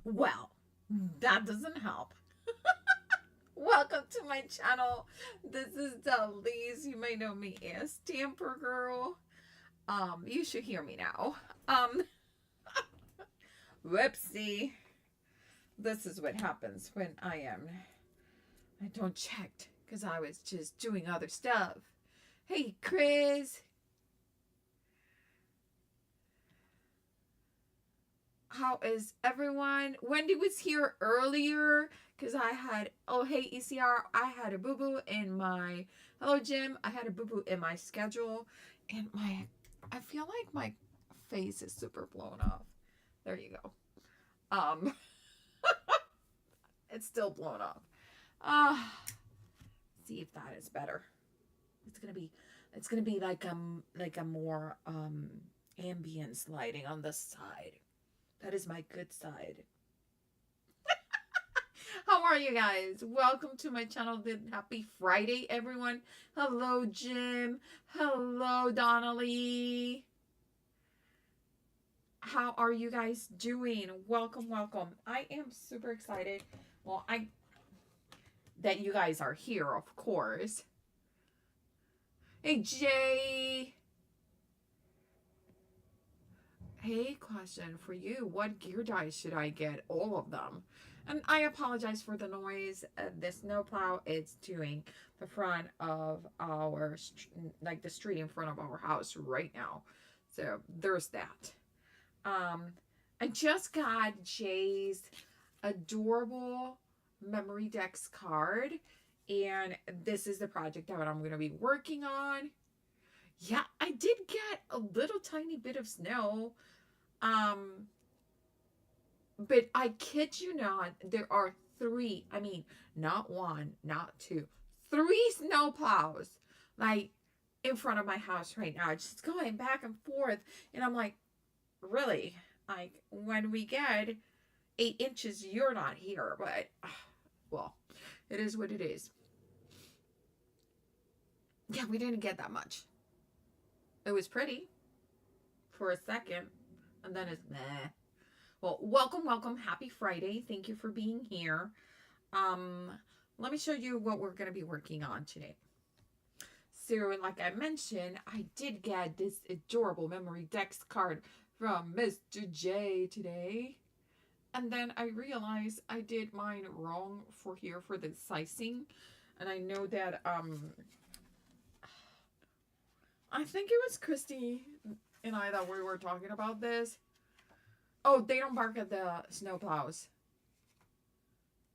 Well, that doesn't help. Welcome to my channel. This is Delise. You may know me as Stamper Girl. You should hear me now. Um, Whoopsie. This is what happens when I don't check because I was just doing other stuff. Hey, Chris. How is everyone? Wendy was here earlier because I had, oh, hey, ECR, I had a boo boo in my, hello, Jim, I had a boo boo in my schedule, and I feel like my face is super blown off. There you go. Um, it's still blown off. Ah, see if that is better. It's gonna be, it's gonna be like a more ambience lighting on the side. That is my good side. How are you guys? Welcome to my channel. Happy Friday, everyone. Hello, Jim. Hello, Donnelly. How are you guys doing? Welcome, welcome. I am super excited. Well, that you guys are here, of course. Hey, Jay. Hey, question for you. What gear dies should I get? All of them. And I apologize for the noise. The snowplow is doing the front of our, like the street in front of our house right now. So there's that. I just got Jay's adorable memory decks card. And this is the project that I'm going to be working on. Yeah, I did get a little tiny bit of snow. But I kid you not, there are three, I mean, not one, not two, three snow plows, like, in front of my house right now, just going back and forth. And I'm like, really? Like, when we get 8 inches, you're not here. But, well, it is what it is. Yeah, we didn't get that much. It was pretty for a second, and then it's meh. Well, welcome, welcome. Happy Friday. Thank you for being here. Let me show you what we're going to be working on today. So, like I mentioned, I did get this adorable memory decks card from Mr. J today. And then I realized I did mine wrong for here for the sizing. And I know that, I think it was Christy and I that we were talking about this. Oh, they don't bark at the snowplows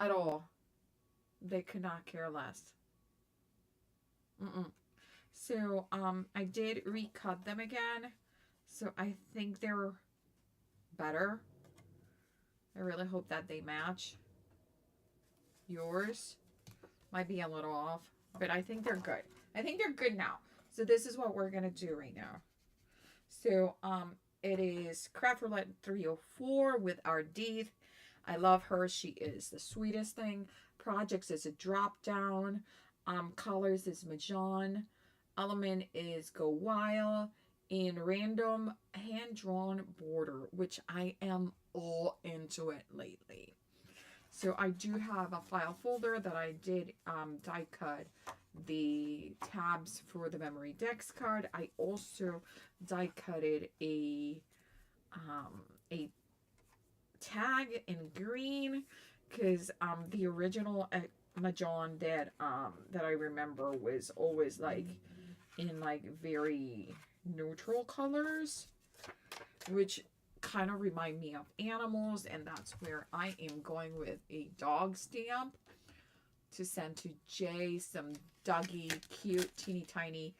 at all. They could not care less. So, I did recut them again. So I think they're better. I really hope that they match. Yours might be a little off, but I think they're good. I think they're good now. So this is what we're going to do right now. So, it is Craft Roulette 304 with our Deeth. I love her. She is the sweetest thing. Projects is a drop down. Colors is Mahjong. Element is Go Wild. And random hand-drawn border, which I am all into it lately. So I do have a file folder that I did die cut the tabs for the memory decks card. I also die cutted a tag in green because the original Mahjong that I remember was always like in like very neutral colors, which kind of remind me of animals, and that's where I am going with a dog stamp to send to Jay, some doggy, cute, teeny tiny,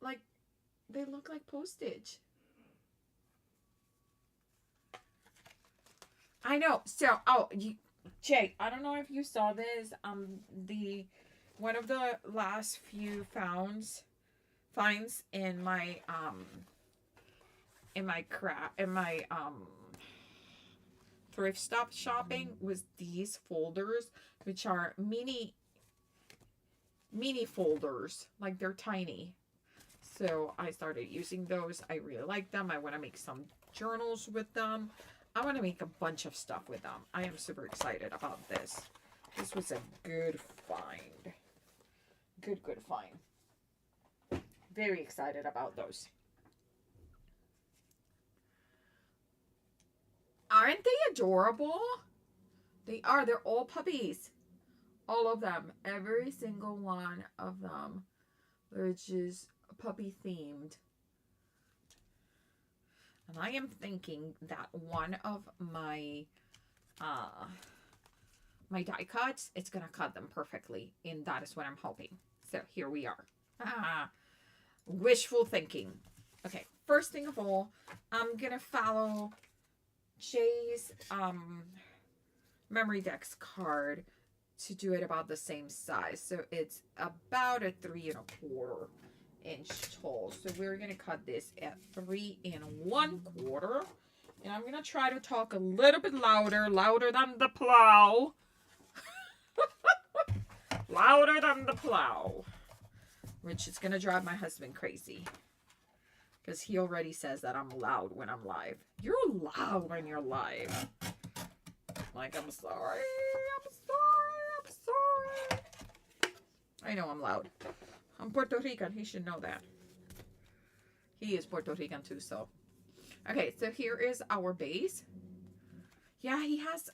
like, they look like postage. I know. So, Jay, I don't know if you saw this. One of the last few finds in my thrift stop shopping was these folders, which are mini folders, like they're tiny. So I started using those. I really like them. I want to make some journals with them. I want to make a bunch of stuff with them. I am super excited about this. This was a good find. Good find. Very excited about those. Aren't they adorable? They are. They're all puppies. All of them. Every single one of them. They're just puppy themed. And I am thinking that one of my my die cuts, it's going to cut them perfectly. And that is what I'm hoping. So here we are. Wishful thinking. Okay, first thing of all, I'm going to follow Jay's memory decks card to do it about the same size. So it's about a 3 1/4-inch tall. So we're going to cut this at 3 1/4. And I'm going to try to talk a little bit louder than the plow. Louder than the plow. Which is going to drive my husband crazy. Because he already says that I'm loud when I'm live. You're loud when you're live. Like, I'm sorry. I know I'm loud. I'm Puerto Rican. He should know that. He is Puerto Rican too, so. Okay, so here is our base. Yeah, he has,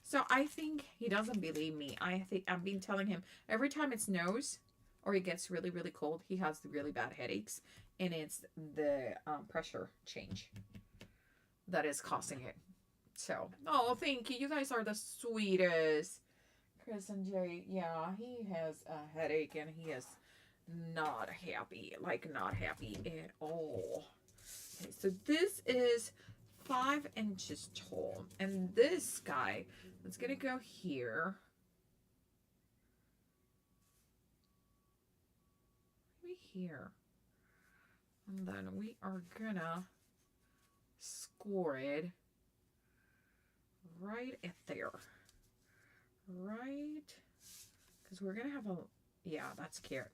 so I think he doesn't believe me. I think I've been telling him every time it snows or it gets really, really cold, he has really bad headaches. And it's the pressure change that is causing it. So, oh, thank you. You guys are the sweetest. Chris and Jay, yeah, he has a headache and he is not happy. Like, not happy at all. Okay, so this is 5 inches tall. And this guy is going to go here. Maybe here. And then we are going to score it right at there. Right? Because we're going to have a... Yeah, that's cute.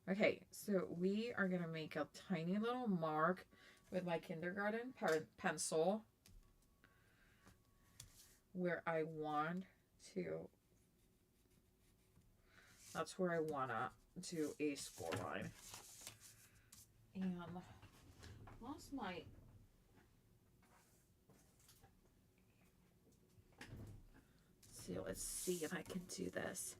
Okay, so we are going to make a tiny little mark with my kindergarten pencil where I want to... That's where I want to do a score line. And lost my... Let's see if I can do this.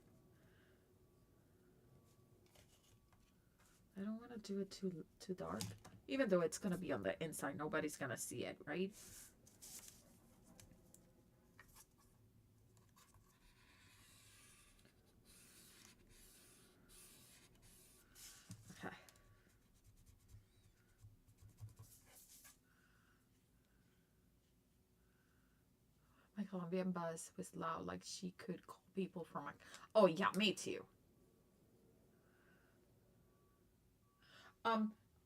I don't want to do it too dark. Even though it's going to be on the inside, nobody's going to see it, right? Okay. My Colombian buzz was loud, like she could call people from my... Oh, yeah, me too.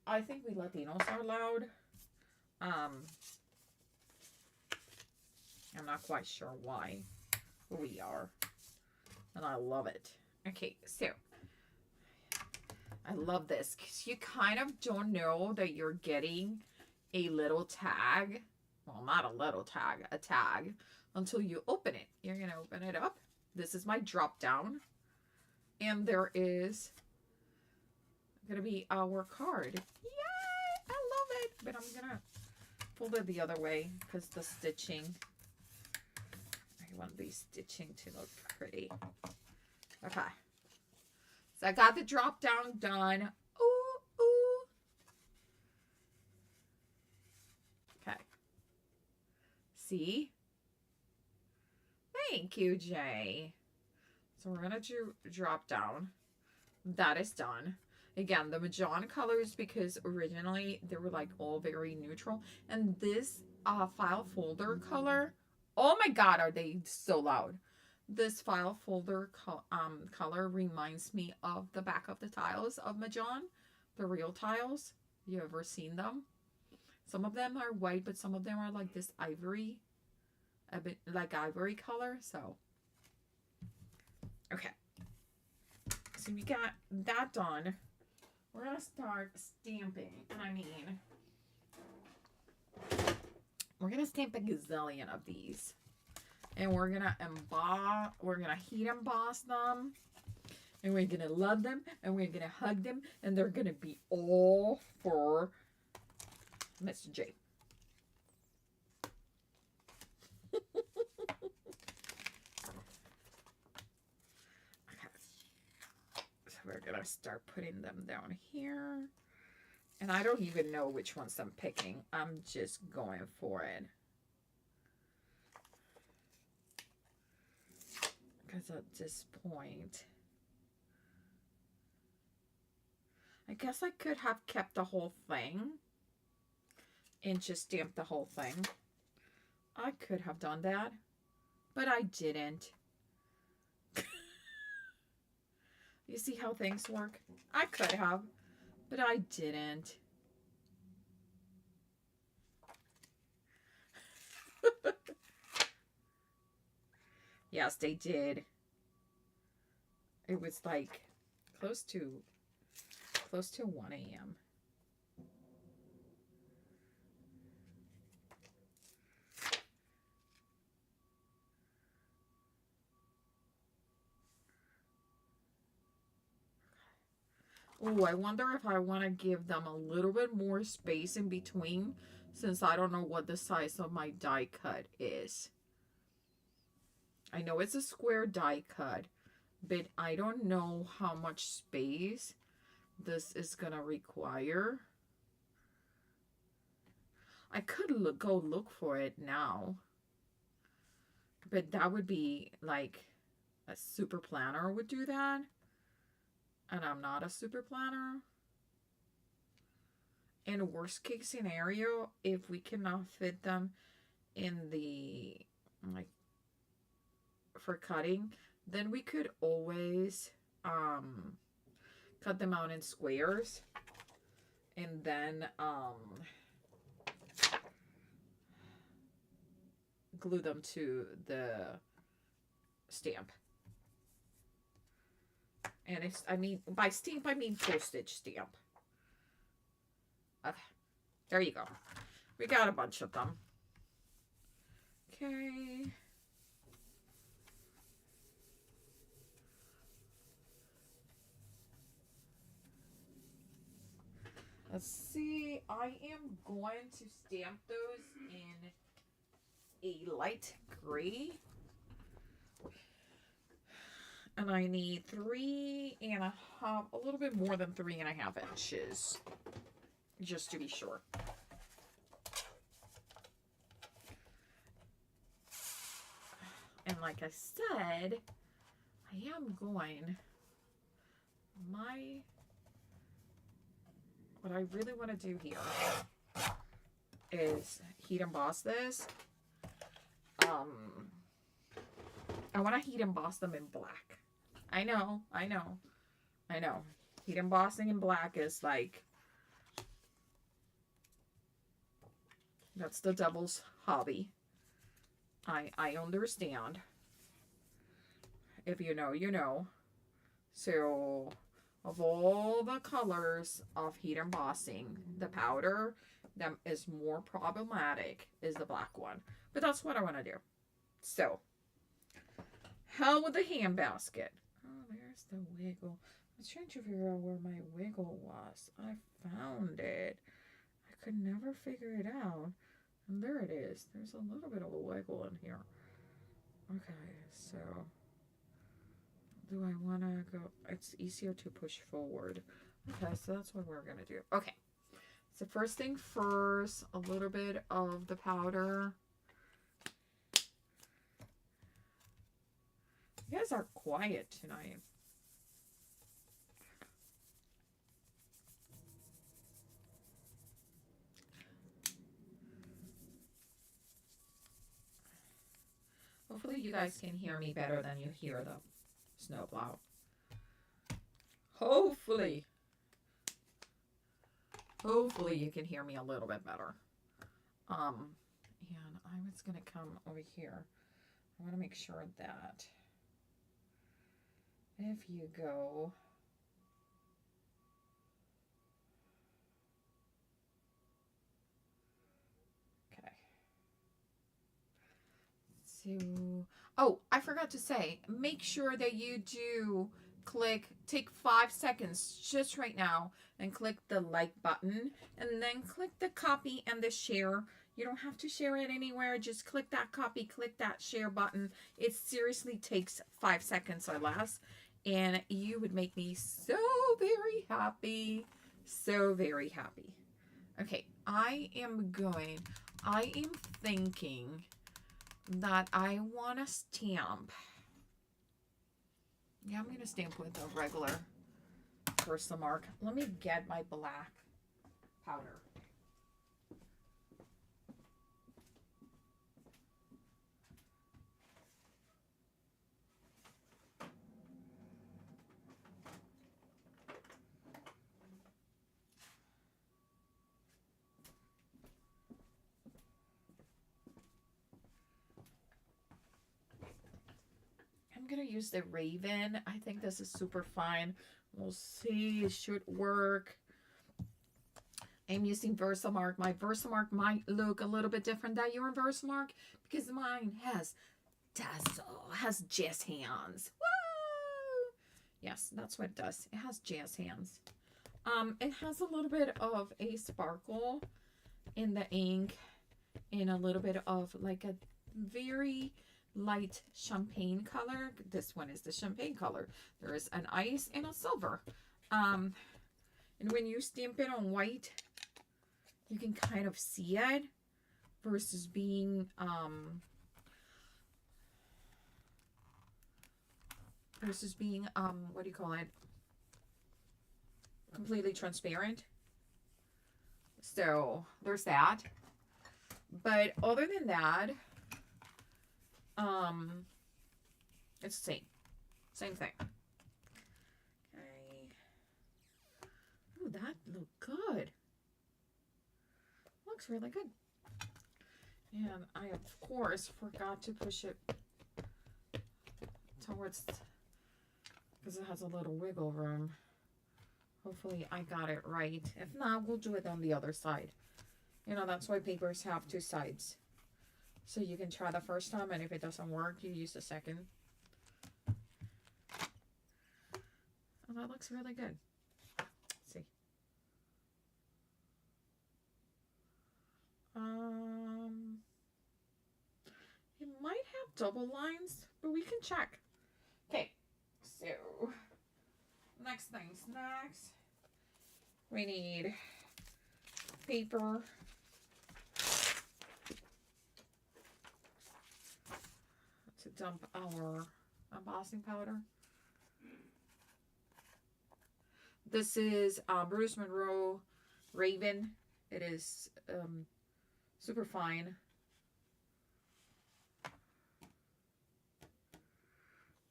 I think we Latinos are loud. I'm not quite sure why we are. And I love it. Okay, so I love this because you kind of don't know that you're getting a little tag. Well, not a little tag, a tag, until you open it. You're going to open it up. This is my drop down. And there is going to be our card. Yay! I love it. But I'm going to fold it the other way because the stitching, I want the stitching to look pretty. Okay. So I got the drop down done. Ooh, ooh. Okay. See? Thank you, Jay. So we're going to do drop down. That is done. Again, the Majon colors, because originally they were like all very neutral. And this file folder color, oh my God, are they so loud. This file folder color reminds me of the back of the tiles of Majon, the real tiles. You ever seen them? Some of them are white, but some of them are like this ivory, a bit like ivory color. So, okay. So we got that done. We're going to start stamping. And I mean, We're gonna stamp a gazillion of these. And we're gonna heat emboss them. And we're gonna love them. And we're gonna hug them. And they're gonna be all for Mr. J. So we're gonna start putting them down here. And I don't even know which ones I'm picking. I'm just going for it. Because at this point, I guess I could have kept the whole thing and just stamped the whole thing. I could have done that, but I didn't. You see how things work? I could have, but I didn't. Yes, they did. It was like close to 1 a.m. Oh, I wonder if I want to give them a little bit more space in between, since I don't know what the size of my die cut is. I know it's a square die cut, but I don't know how much space this is gonna require. I could go look for it now, but that would be like a super planner would do that, and I'm not a super planner. In worst case scenario, if we cannot fit them in the, like, for cutting, then we could always cut them out in squares and then glue them to the stamp. And it's, I mean, by stamp I mean postage stamp. Okay, there you go. We got a bunch of them. Okay. Let's see. I am going to stamp those in a light gray. And I need 3.5, a little bit more than 3.5 inches, just to be sure. And like I said, I am going, what I really want to do here is heat emboss this. I want to heat emboss them in black. I know. Heat embossing in black is like, that's the devil's hobby. I understand. If you know, you know. So, of all the colors of heat embossing, the powder that is more problematic is the black one. But that's what I want to do. So, hell with the hand basket. Oh, there's the wiggle. I was trying to figure out where my wiggle was. I found it. I could never figure it out. And there it is. There's a little bit of a wiggle in here. Okay, so do I want to go? It's easier to push forward. Okay, so that's what we're going to do. Okay, so first thing first, a little bit of the powder. You guys are quiet tonight. Hopefully you guys can hear me better than you hear the snowplow. Hopefully you can hear me a little bit better. And I was going to come over here. I want to make sure that if you go okay. So, oh, I forgot to say, make sure that you do take 5 seconds just right now and click the like button and then click the copy and the share. You don't have to share it anywhere. Just click that copy, click that share button. It seriously takes 5 seconds or less. And you would make me so very happy. So very happy. Okay, I am thinking that I want to stamp. Yeah, I'm going to stamp with a regular Versamark. Let me get my black powder. I'm going to use the Raven. I think this is super fine. We'll see. It should work. I'm using Versamark. My Versamark might look a little bit different than your Versamark because mine has tassel, has jazz hands. Woo! Yes, that's what it does. It has jazz hands. It has a little bit of a sparkle in the ink and a little bit of like a very light champagne color. This one is the champagne color. There is an ice and a silver. And when you stamp it on white, you can kind of see it versus being what do you call it? Completely transparent. So there's that. But other than that, it's the same thing. Okay. Oh, that looked good. Looks really good. And I of course forgot to push it towards, because it has a little wiggle room. Hopefully I got it right. If not, we'll do it on the other side. You know, that's why papers have two sides. So you can try the first time, and if it doesn't work, you use the second. Oh, that looks really good. Let's see. It might have double lines, but we can check. Okay, so next things next. We need paper. To dump our embossing powder. This is Bruce Monroe Raven. It is super fine.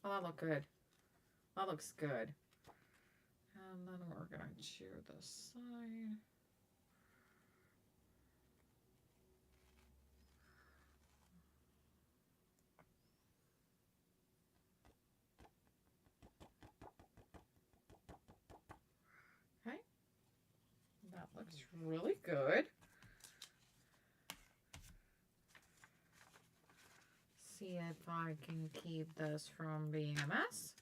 Oh, that looks good. That looks good. And then we're going to cheer this side. Okay. That looks really good. See if I can keep this from being a mess.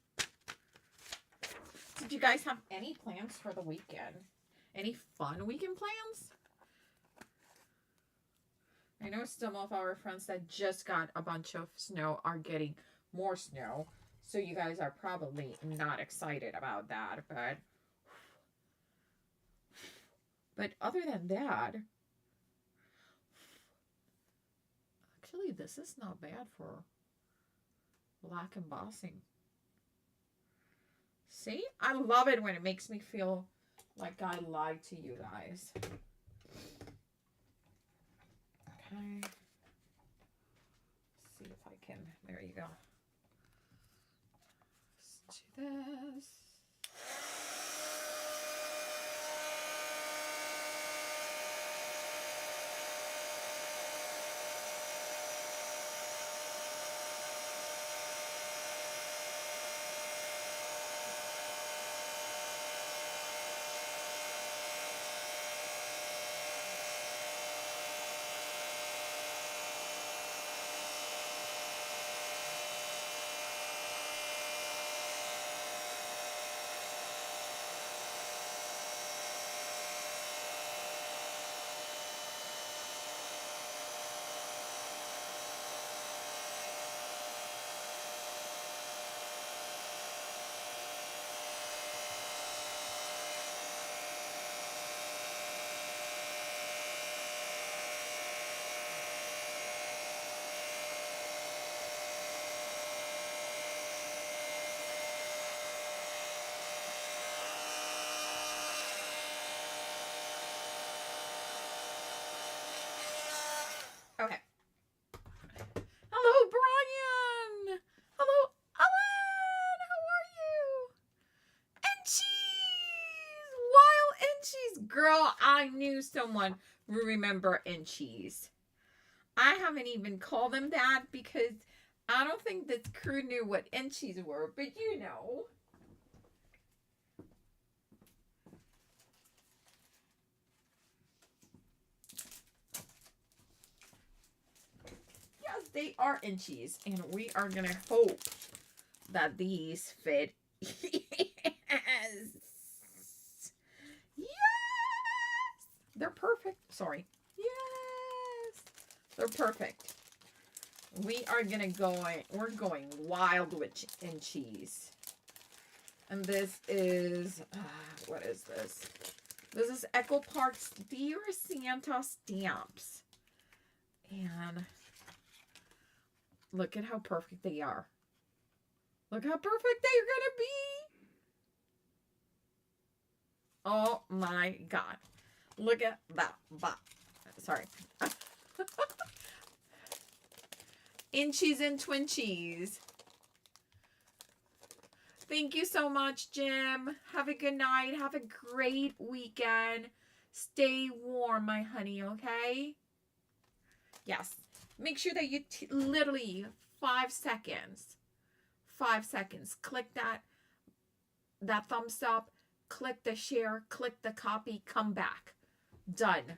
Did you guys have any plans for the weekend? Any fun weekend plans? I know some of our friends that just got a bunch of snow are getting more snow. So you guys are probably not excited about that. But other than that, actually this is not bad for black embossing. See? I love it when it makes me feel like I lied to you guys. Okay. Let's see if I can. There you go. Let's do this. inchies, girl. I knew someone would remember inchies. I haven't even called them that because I don't think this crew knew what inchies were, but you know. Yes, they are inchies, and we are gonna hope that these fit. Yes. Yes. They're perfect. Sorry. Yes. They're perfect. We are gonna we're going wild with inchies. And this is, what is this? This is Echo Park's Dear Santa stamps. And look at how perfect they are. Look how perfect they're gonna be. Oh my God. Look at that. Sorry. Inchies and twinchies. Thank you so much, Jim. Have a good night. Have a great weekend. Stay warm, my honey, okay? Yes. Make sure that you literally 5 seconds. 5 seconds. Click that thumbs up. Click the share. Click the copy. Come back. Done.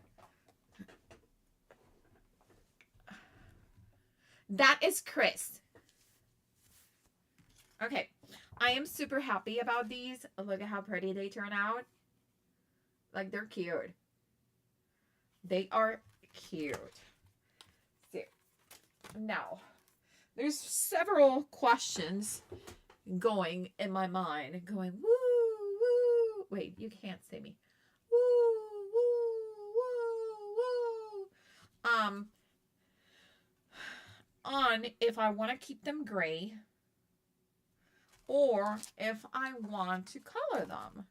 That is Chris. Okay. I am super happy about these. Look at how pretty they turn out. Like, they're cute. They are cute. So, now, there's several questions going in my mind. Going, woo, woo. Wait, you can't see me. Woo, woo, woo, woo. On if I want to keep them gray, or if I want to color them.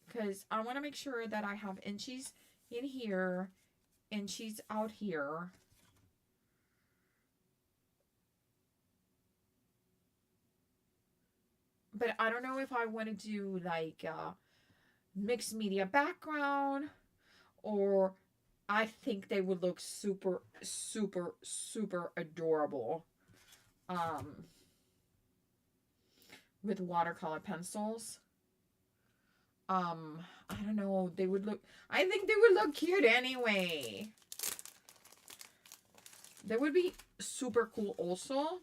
Because I want to make sure that I have inchies in here, inchies out here. But I don't know if I want to do like mixed media background, or I think they would look super, super, super adorable. With watercolor pencils. I don't know. They would look, I think they would look cute anyway. They would be super cool also.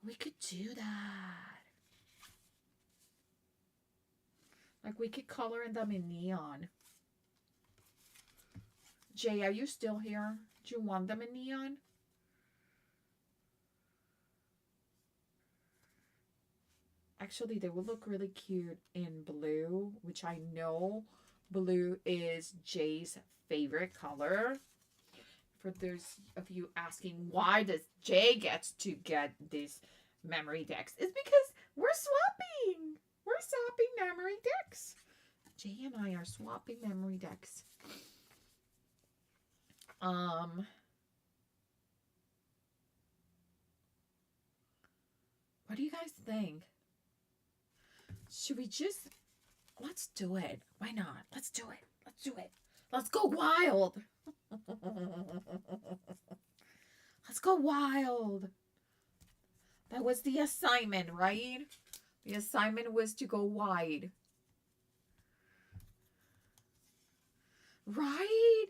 We could do that. Like, we could color them in neon. Jay, are you still here? Do you want them in neon? Actually, they would look really cute in blue, which I know blue is Jay's favorite color. For those of you asking why does Jay gets to get these memory decks, it's because we're swapping. We're swapping memory decks. Jay and I are swapping memory decks. What do you guys think? Should we just, let's do it. Why not? Let's do it. Let's do it. Let's go wild. Let's go wild. That was the assignment, right? The assignment was to go wide. Right?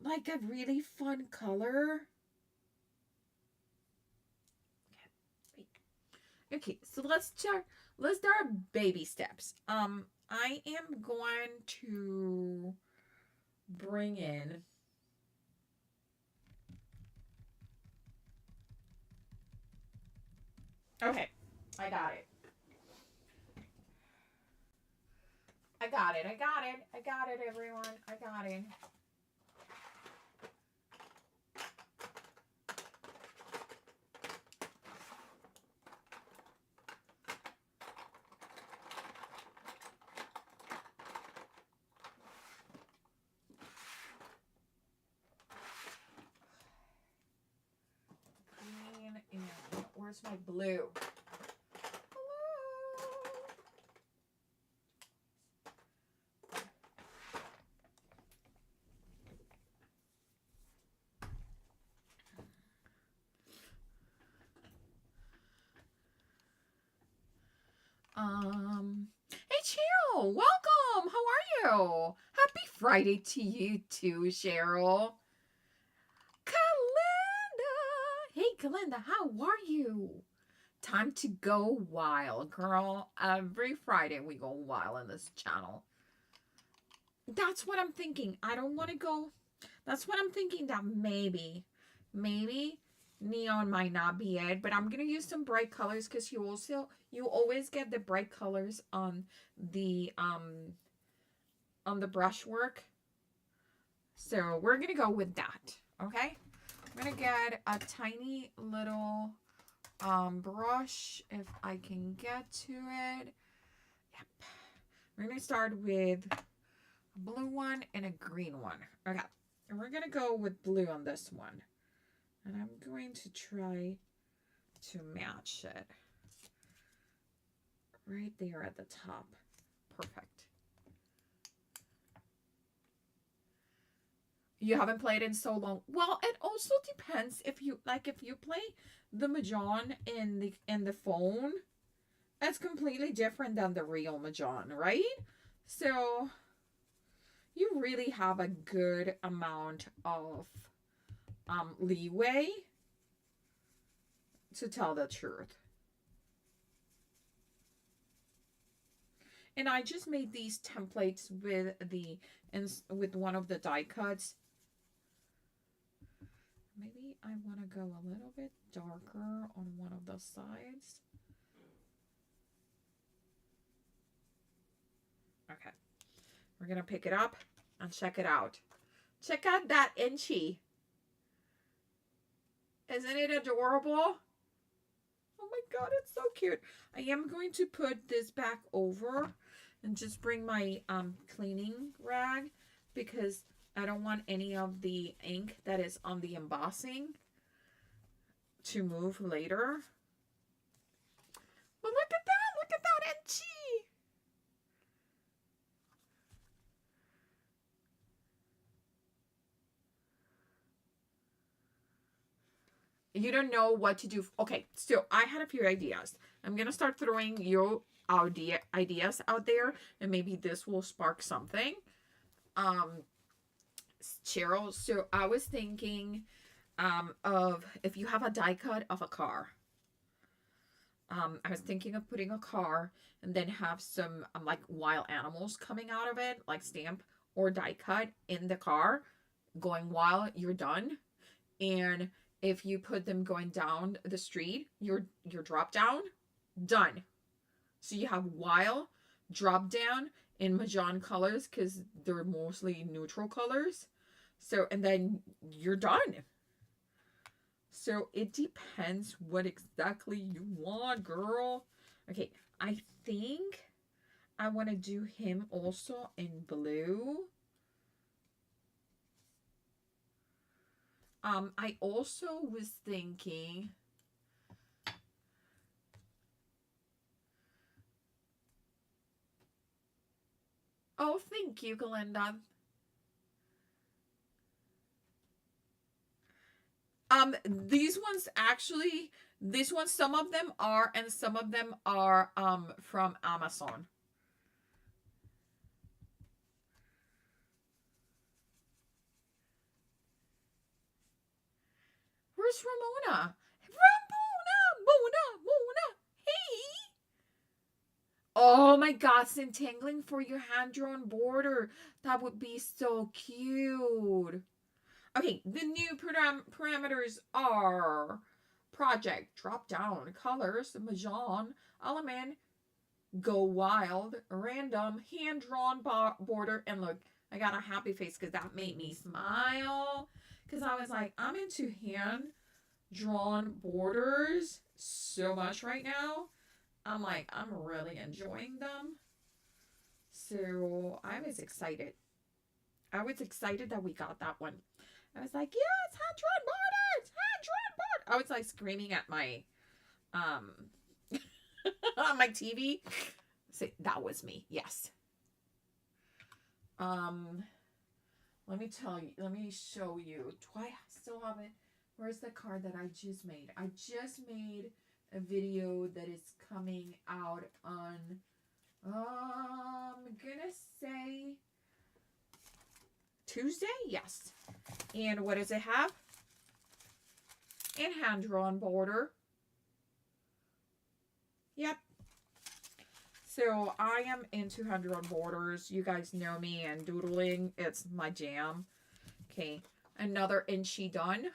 Like a really fun color. Okay, so let's start our baby steps. I am going to bring in okay, I got it. I got it, everyone. I got it. Green and where's my blue? welcome. How are you? Happy Friday to you too, Cheryl. Kalinda. Hey, Kalinda, how are you? Time to go wild, girl. Every Friday we go wild in this channel. That's what I'm thinking. I don't want to go. That's what I'm thinking, that maybe neon might not be it, but I'm gonna use some bright colors because you always get the bright colors on the brushwork. So we're gonna go with that. Okay, I'm gonna get a tiny little brush if I can get to it. Yep. We're gonna start with a blue one and a green one. Okay, and we're gonna go with blue on this one. And I'm going to try to match it right there at the top. Perfect. You haven't played in so long. Well, it also depends if you play the Mahjong in the phone, that's completely different than the real Mahjong, right? So you really have a good amount of leeway to tell the truth. And I just made these templates with one of the die cuts. Maybe I want to go a little bit darker on one of the sides. Okay. We're going to pick it up and check it out. Check out that inchy. Isn't it adorable? Oh my god, it's so cute. I am going to put this back over and just bring my cleaning rag because I don't want any of the ink that is on the embossing to move later. But look at that! Look at that inchy! You don't know what to do. Okay, so I had a few ideas. I'm going to start throwing your ideas out there, and maybe this will spark something. Cheryl, so I was thinking of if you have a die cut of a car. I was thinking of putting a car and then have some like wild animals coming out of it, like stamp or die cut in the car, going wild, you're done. And if you put them going down the street, your drop down, done. So you have wild, drop down in Mahjong colors because they're mostly neutral colors. So, and then you're done. So it depends what exactly you want, girl. Okay, I think I want to do him also in blue. I also was thinking oh, thank you, Galinda. These ones actually, these ones, some of them are, and some of them are from Amazon. Where's Ramona? Mona. Hey. Oh my god, entangling for your hand-drawn border. That would be so cute. Okay, the new parameters are project, drop down, colors, Mahjong, element, go wild, random, hand-drawn border, and look, I got a happy face because that made me smile. Because I was like, I'm into hand-drawn borders so much right now. I'm like, I'm really enjoying them. So I was excited. I was excited that we got that one. I was like, yes, hand-drawn borders! Hand-drawn borders! I was like screaming at my on my TV. So that was me, yes. Let me tell you, let me show you. Do I still have it? Where's the card that I just made? I just made a video that is coming out on Tuesday. Yes. And what does it have? And hand-drawn border. Yep. So I am into hand-drawn borders. You guys know me, and doodling, it's my jam. Okay, another inchy done.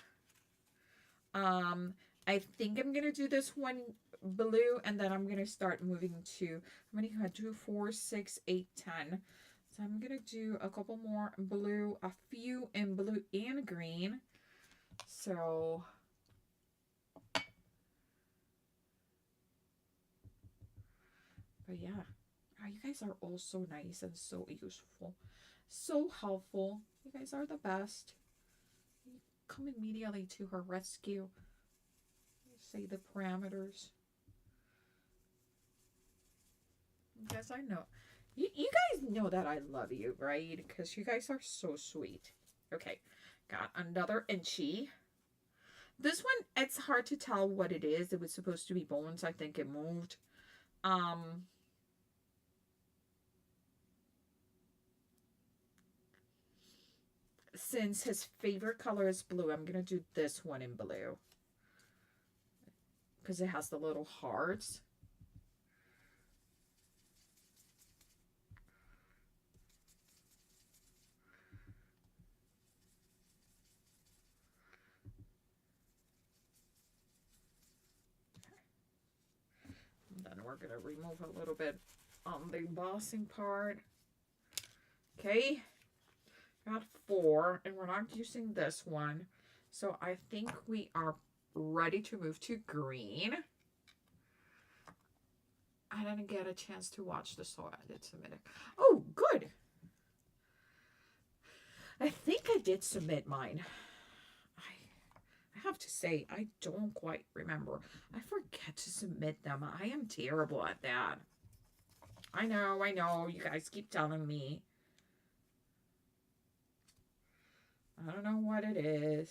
I think I'm gonna do this one blue, and then I'm gonna start moving to how many? 2, 4, 6, 8, 10. So I'm gonna do a couple more blue, a few in blue and green. So but yeah, oh, you guys are all so nice and so useful, so helpful. You guys are the best. You come immediately to her rescue. Say the parameters. Yes, I know. You guys know that I love you, right? Because you guys are so sweet. Okay, got another inchy. This one, it's hard to tell what it is. It was supposed to be bones. I think it moved. Since his favorite color is blue, I'm going to do this one in blue. Because it has the little hearts. And then we're going to remove a little bit on the embossing part. Okay. Got 4, and we're not using this one. So I think we are ready to move to green. I didn't get a chance to watch the so I did submit it. Oh, good. I think I did submit mine. I have to say, I don't quite remember. I forget to submit them. I am terrible at that. I know. You guys keep telling me. I don't know what it is.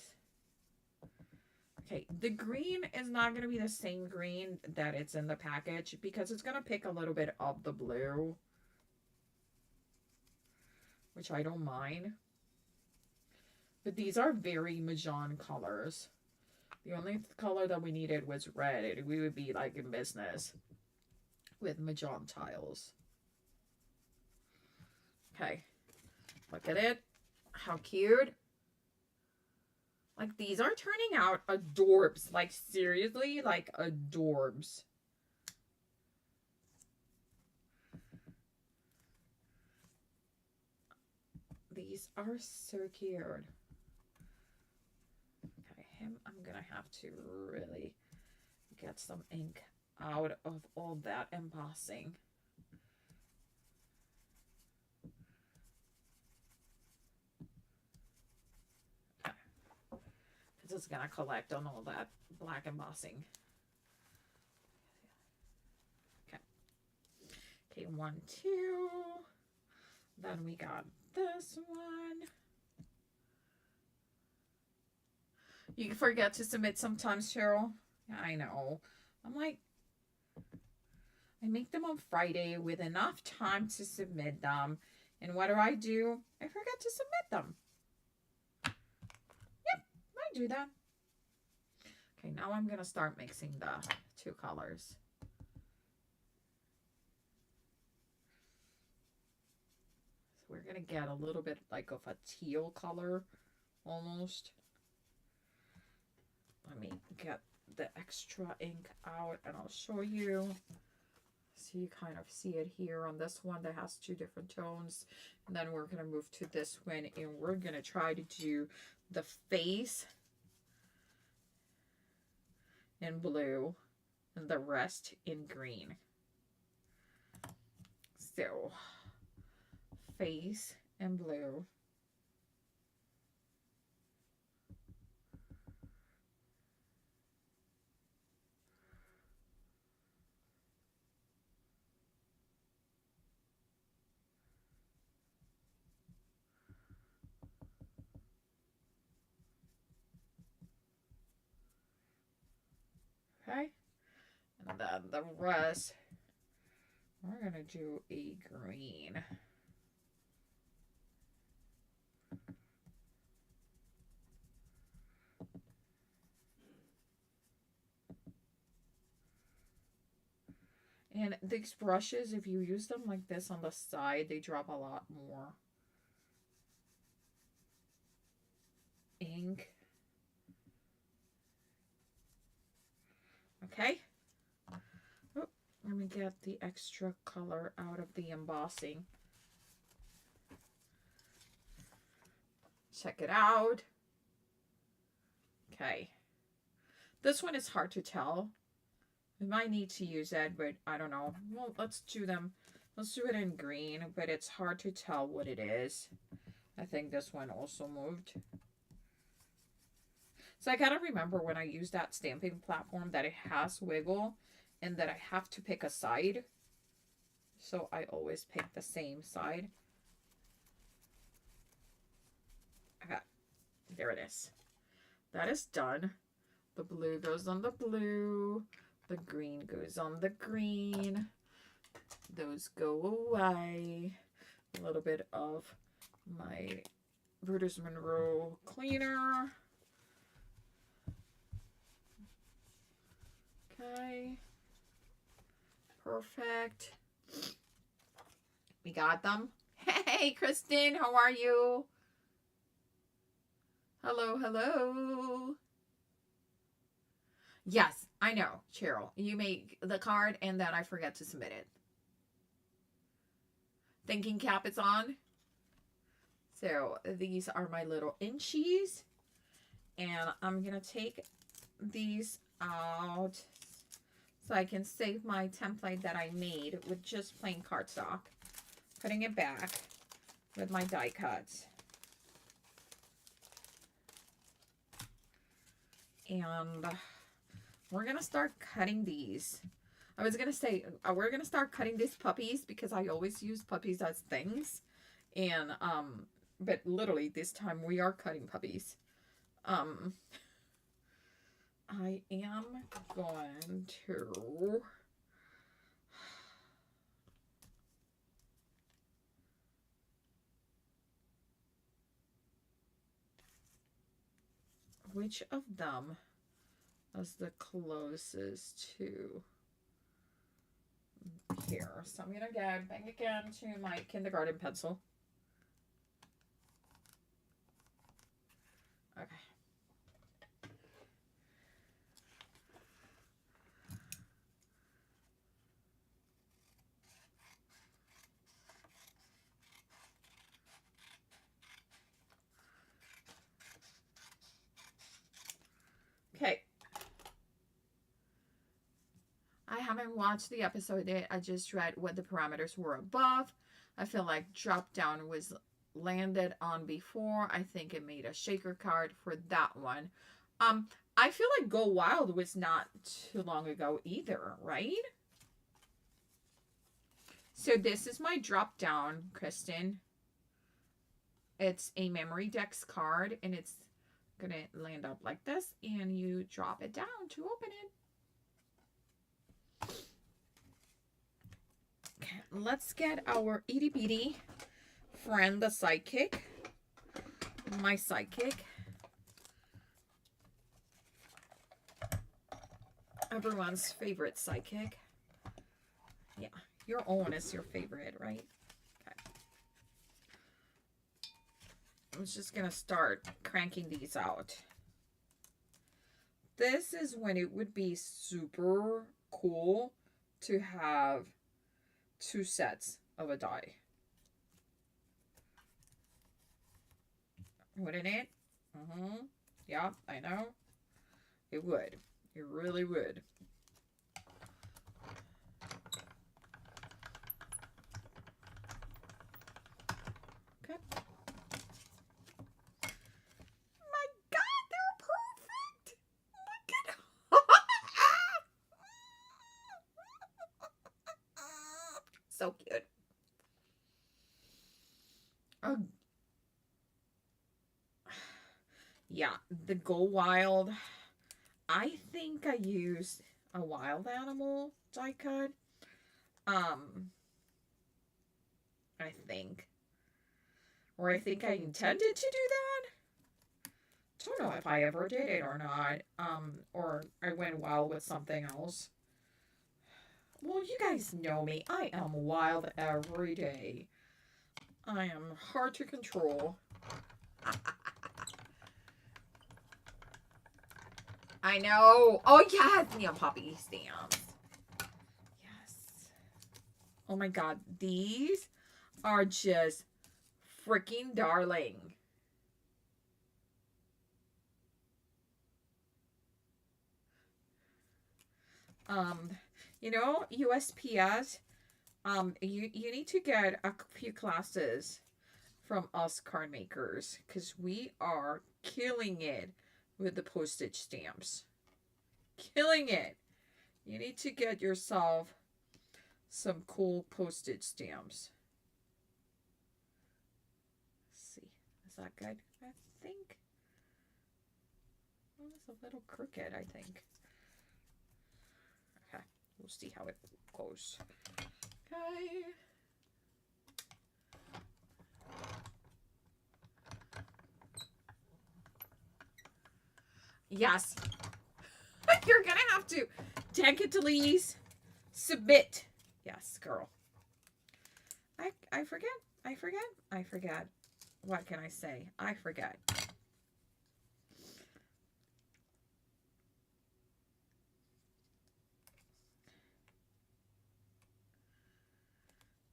Okay, the green is not going to be the same green that it's in the package because it's going to pick a little bit of the blue, which I don't mind. But these are very Mahjong colors. The only color that we needed was red. We would be like in business with Mahjong tiles. Okay, look at it. How cute. Like, these are turning out adorbs. Like, seriously, like, adorbs. These are so cute. Okay, him, I'm gonna have to really get some ink out of all that embossing. It's gonna collect on all that black embossing. Okay, 1, 2. Then we got this one. You forget to submit sometimes, Cheryl. Yeah, I know. I'm like, I make them on Friday with enough time to submit them. And what do? I forget to submit them. Yep, I do that. Okay, now I'm going to start mixing the 2 colors. So we're going to get a little bit like of a teal color almost. Let me get the extra ink out and I'll show you. So you kind of see it here on this one that has 2 different tones. And then we're going to move to this one and we're going to try to do the face in blue and the rest in green. So, face and blue. Okay, and then the rest, we're going to do a green. And these brushes, if you use them like this on the side, they drop a lot more ink. Okay. Oh, let me get the extra color out of the embossing. Check it out. Okay. This one is hard to tell. We might need to use that, but I don't know. Well, let's do them. Let's do it in green, but it's hard to tell what it is. I think this one also moved. So I gotta remember when I use that stamping platform that it has wiggle and that I have to pick a side. So I always pick the same side. Okay, there it is. That is done. The blue goes on the blue. The green goes on the green. Those go away. A little bit of my Brutus Monroe cleaner. Okay. Perfect. We got them. Hey, Kristen, how are you? Hello, hello. Yes, I know, Cheryl. You make the card and then I forget to submit it. Thinking cap is on. So these are my little inchies. And I'm going to take these out so I can save my template that I made with just plain cardstock. Putting it back with my die cuts. And we're going to start cutting these. I was going to say, we're going to start cutting these puppies because I always use puppies as things. And, but literally this time we are cutting puppies. I am going to... Which of them is the closest to here? So I'm going to go back again to my kindergarten pencil. Okay. Okay. I haven't watched the episode yet. I just read what the parameters were above. I feel like drop down was landed on before. I think it made a shaker card for that one. I feel like Go Wild was not too long ago either, right? So this is my drop down, Kristen. It's a memory dex card and it's gonna land up like this and you drop it down to open it. Okay, let's get our itty bitty friend, the sidekick. My sidekick. Everyone's favorite sidekick. Yeah, your own is your favorite, right? Okay. I'm just gonna start cranking these out. This is when it would be super cool to have 2 sets of a die. Wouldn't it? Yeah, I know. It would. It really would. Okay. My God, they're perfect. Look at so cute. Oh. Yeah, the Go Wild. I think I used a wild animal die cut. I think. Or I think I intended to do that. Don't know if I ever did it or not. Or I went wild with something else. Well, you guys know me. I am wild every day. I am hard to control. I know. Oh, yes. Neon Poppy stamps. Yes. Oh, my God. These are just freaking darling. You know, USPS, you need to get a few classes from us card makers because we are killing it with the postage stamps. Killing it. You need to get yourself some cool postage stamps. Let's see. Is that good? I think. Oh, it's a little crooked, I think. Okay. We'll see how it goes. Okay. Yes. You're gonna have to take it to Lee's. Submit. Yes, girl. I forget. I forget. I forget. What can I say? I forget.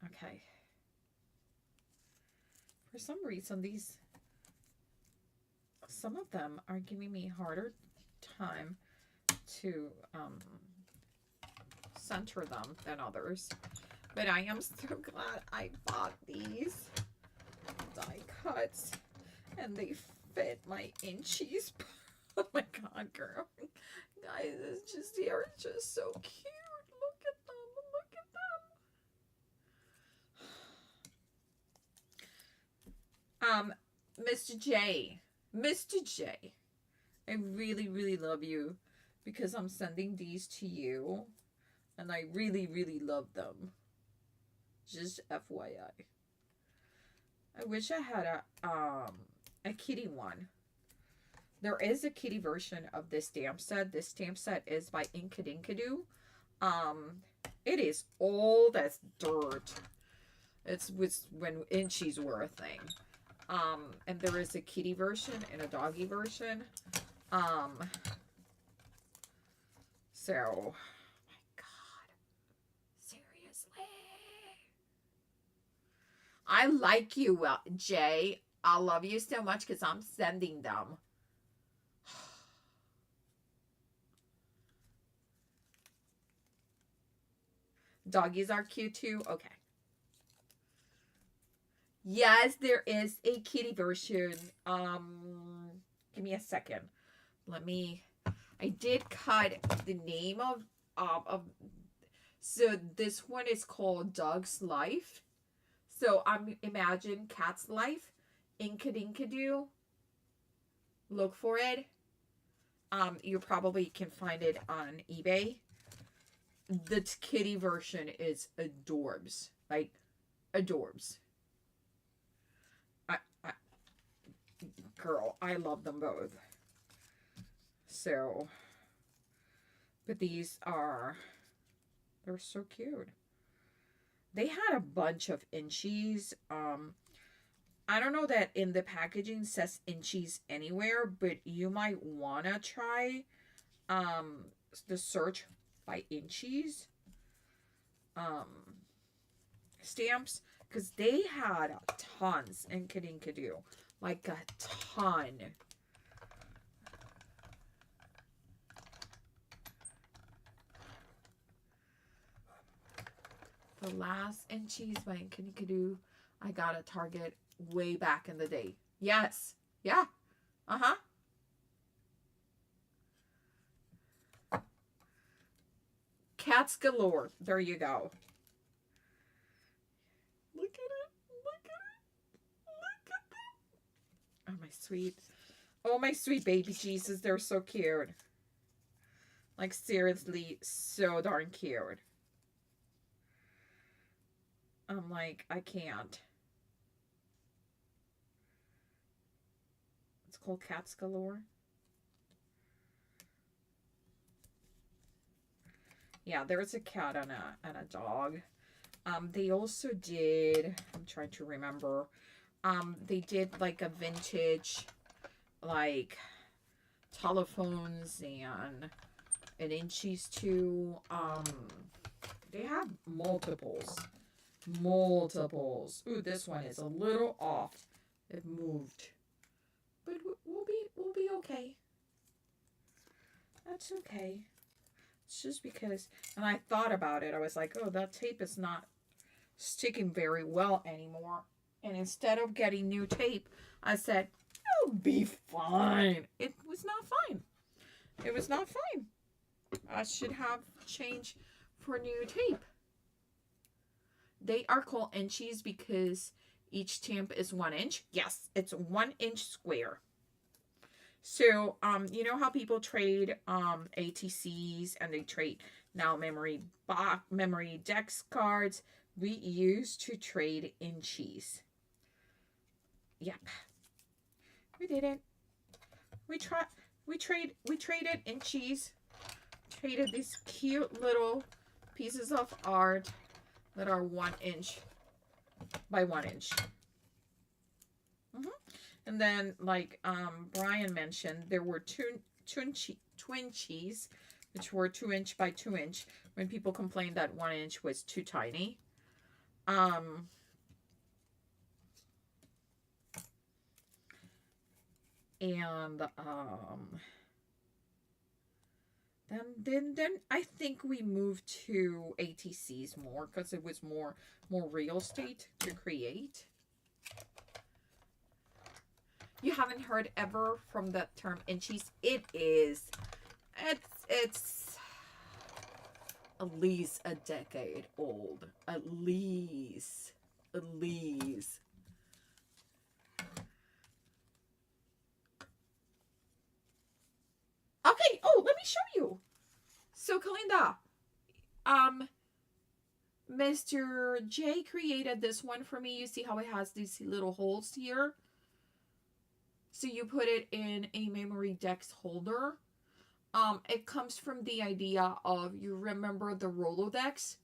Okay. For some reason, some of them are giving me harder time to center them than others. But I am so glad I bought these die cuts and they fit my inchies. Oh my God, girl. Guys, it's just, they're just so cute. Look at them. Look at them. Mr. J. Mr. J. I really, really love you because I'm sending these to you. And I really, really love them. Just FYI. I wish I had a kitty one. There is a kitty version of this stamp set. This stamp set is by Inkadinkadoo. It is old as dirt. It's when inchies were a thing. And there is a kitty version and a doggy version. So, my God. Seriously. I like you, Jay. I love you so much because I'm sending them. Doggies are cute too. Okay. Yes, there is a kitty version. Give me a second. I did cut the name of so this one is called Dog's Life. So imagine Cat's Life. Inkadinkadoo. Look for it. You probably can find it on eBay. The kitty version is adorbs. Like, adorbs. Girl, I love them both. So, but these are, they're so cute. They had a bunch of inchies. I don't know that in the packaging says inchies anywhere, but you might want to try the search by inchies stamps because they had tons in Kadinkadoo, like a ton. The last inchies by Kadinkadoo I got at Target way back in the day. Yes. Yeah. Uh-huh. Cats galore. There you go. Look at it. Look at it. Look at them. Oh, my sweet. Oh, my sweet baby Jesus. They're so cute. Like, seriously, so darn cute. I'm like, I can't. It's called Cats Galore. Yeah, there's a cat and a dog. They also did, I'm trying to remember, they did like a vintage, like, telephones and inchies too. They have multiples. Multiples. Ooh, this one is a little off. It moved. But we'll be okay. That's okay. It's just because, and I thought about it. I was like, oh, that tape is not sticking very well anymore. And instead of getting new tape, I said, it'll be fine. It was not fine. It was not fine. I should have changed for new tape. They are called inchies because each stamp is 1 inch. Yes, it's 1 inch square. So, you know how people trade ATCs and they trade now memory decks cards. We used to trade inchies. Yep. We didn't. We traded inchies. Traded these cute little pieces of art that are 1 inch by 1 inch. And then, like Brian mentioned, there were twin cheese, which were 2 inch by 2 inch. When people complained that 1 inch was too tiny. And then I think we moved to ATCs more because it was more real estate to create. You haven't heard ever from the term inchies? It is. It's at least a decade old. At least. Okay, oh, let me show you. So, Kalinda, Mr. J created this one for me. You see how it has these little holes here? So you put it in a memory decks holder. It comes from the idea of, you remember the Rolodex?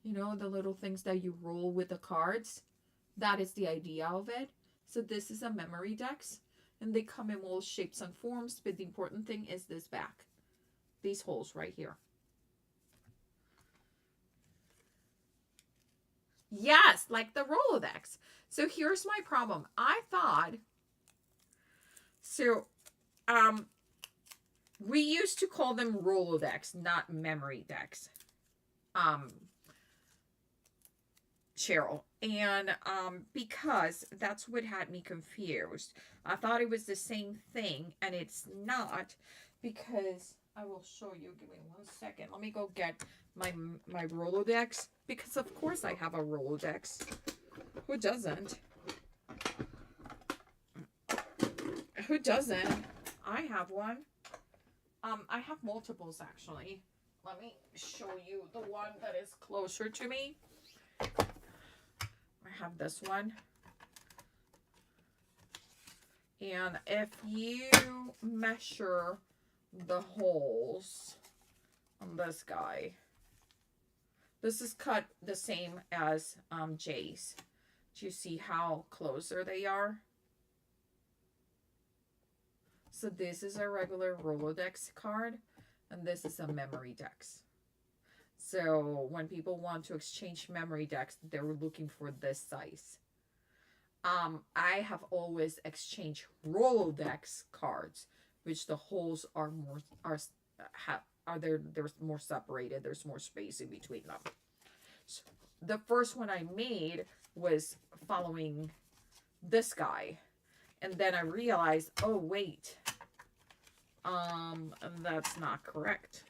You know, the little things that you roll with the cards? That is the idea of it. So this is a memory decks. And they come in all shapes and forms. But the important thing is this back. These holes right here. Yes, like the Rolodex. So here's my problem. I thought, so, we used to call them Rolodex, not memory decks. Cheryl. And, because that's what had me confused. I thought it was the same thing, and it's not, because I will show you. Give me 1 second. Let me go get my Rolodex, because of course I have a Rolodex. Who doesn't? Who doesn't? I have one. I have multiples, actually. Let me show you the one that is closer to me. I have this one. And if you measure the holes on this guy, this is cut the same as Jay's. Do you see how closer they are? So this is a regular Rolodex card, and this is a memory dex. So when people want to exchange memory decks, they're looking for this size. I have always exchanged Rolodex cards, which the holes are more they're more separated. There's more space in between them. So the first one I made was following this guy, and then I realized, oh wait, that's not correct.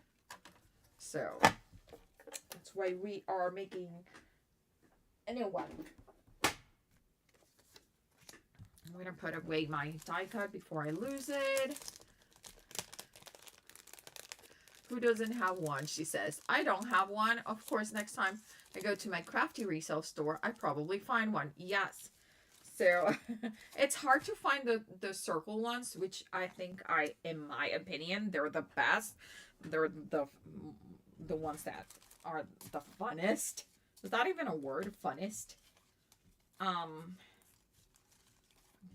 So that's why we are making a new one. I'm going to put away my die cut before I lose it. Who doesn't have one? She says. I don't have one. Of course, next time I go to my crafty resale store, I probably find one. Yes. So it's hard to find the circle ones, which I think in my opinion, they're the best. They're the the ones that are the funnest. Is that even a word? Funnest?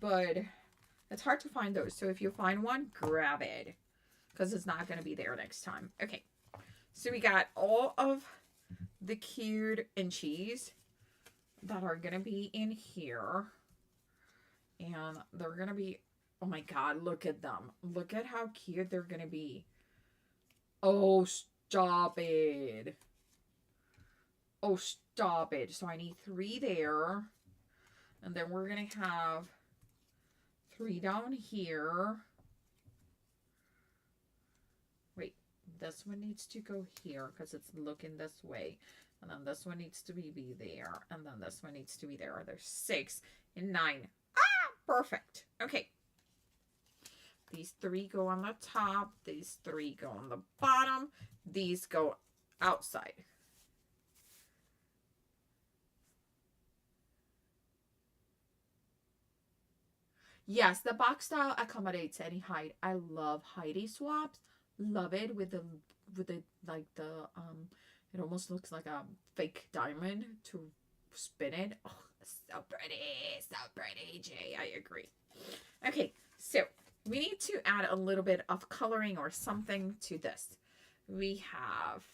But it's hard to find those. So if you find one, grab it. Because it's not going to be there next time. Okay. So we got all of the cute inchies that are going to be in here. And they're going to be... Oh my god, look at them. Look at how cute they're going to be. Oh, stop it. Oh, stop it. So I need 3 there. And then we're going to have 3 down here. Wait, this one needs to go here because it's looking this way. And then this one needs to be there. And then this one needs to be there. There's 6 and 9. Ah, perfect. Okay. These 3 go on the top. These 3 go on the bottom. These go outside. Yes, the box style accommodates any height. I love heighty swaps. Love it with the like the it almost looks like a fake diamond to spin it. Oh, so pretty, Jay. I agree. Okay, so we need to add a little bit of coloring or something to this. We have,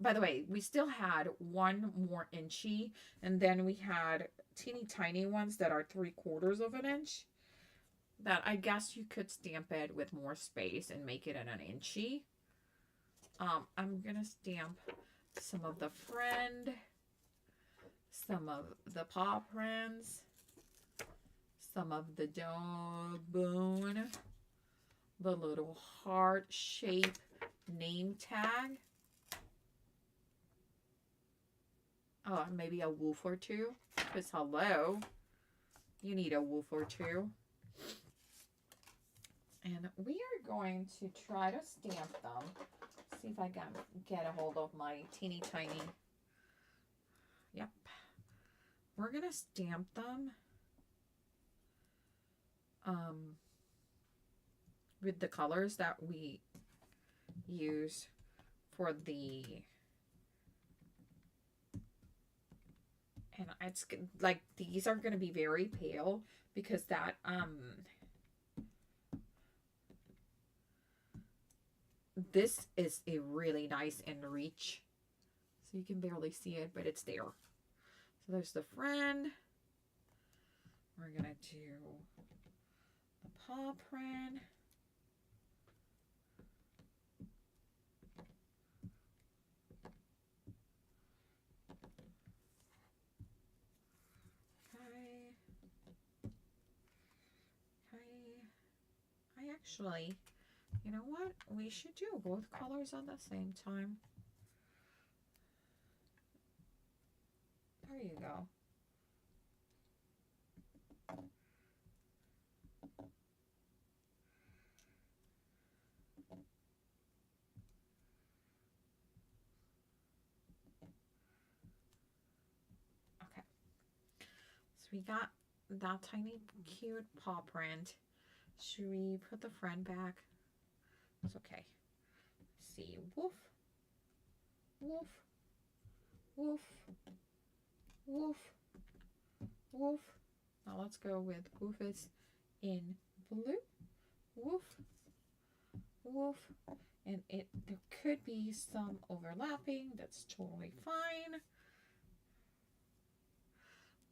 by the way, we still had 1 more inchy, and then we had teeny tiny ones that are 3/4 of an inch that I guess you could stamp it with more space and make it at an inchy. I'm gonna stamp some of the friend, some of the paw prints, some of the dog bone, the little heart shape name tag. Oh, maybe a wolf or 2. Because hello, you need a wolf or 2. And we are going to try to stamp them. See if I can get a hold of my teeny tiny. Yep. We're going to stamp them with the colors that we use for the... And it's like, these are going to be very pale because that, this is a really nice in reach. So you can barely see it, but it's there. So there's the friend. We're going to do the paw print. Actually, you know what? We should do both colors at the same time. There you go. Okay. So we got that tiny cute paw print. Should we put the friend back? It's okay. Let's see. Woof. Woof. Woof. Woof. Woof. Now let's go with Goofus in blue. Woof. Woof. And there could be some overlapping. That's totally fine.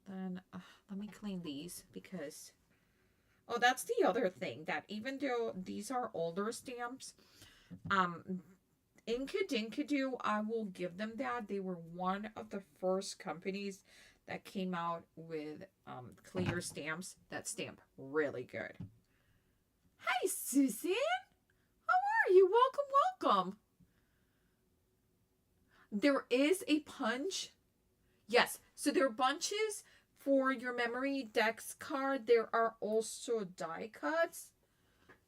Then let me clean these because... Oh, that's the other thing, that even though these are older stamps, Inkadinkado, I will give them that. They were one of the first companies that came out with clear stamps that stamp really good. Hi, Susan. How are you? Welcome. There is a punch. Yes, so there are bunches. For your memory dex card, there are also die cuts.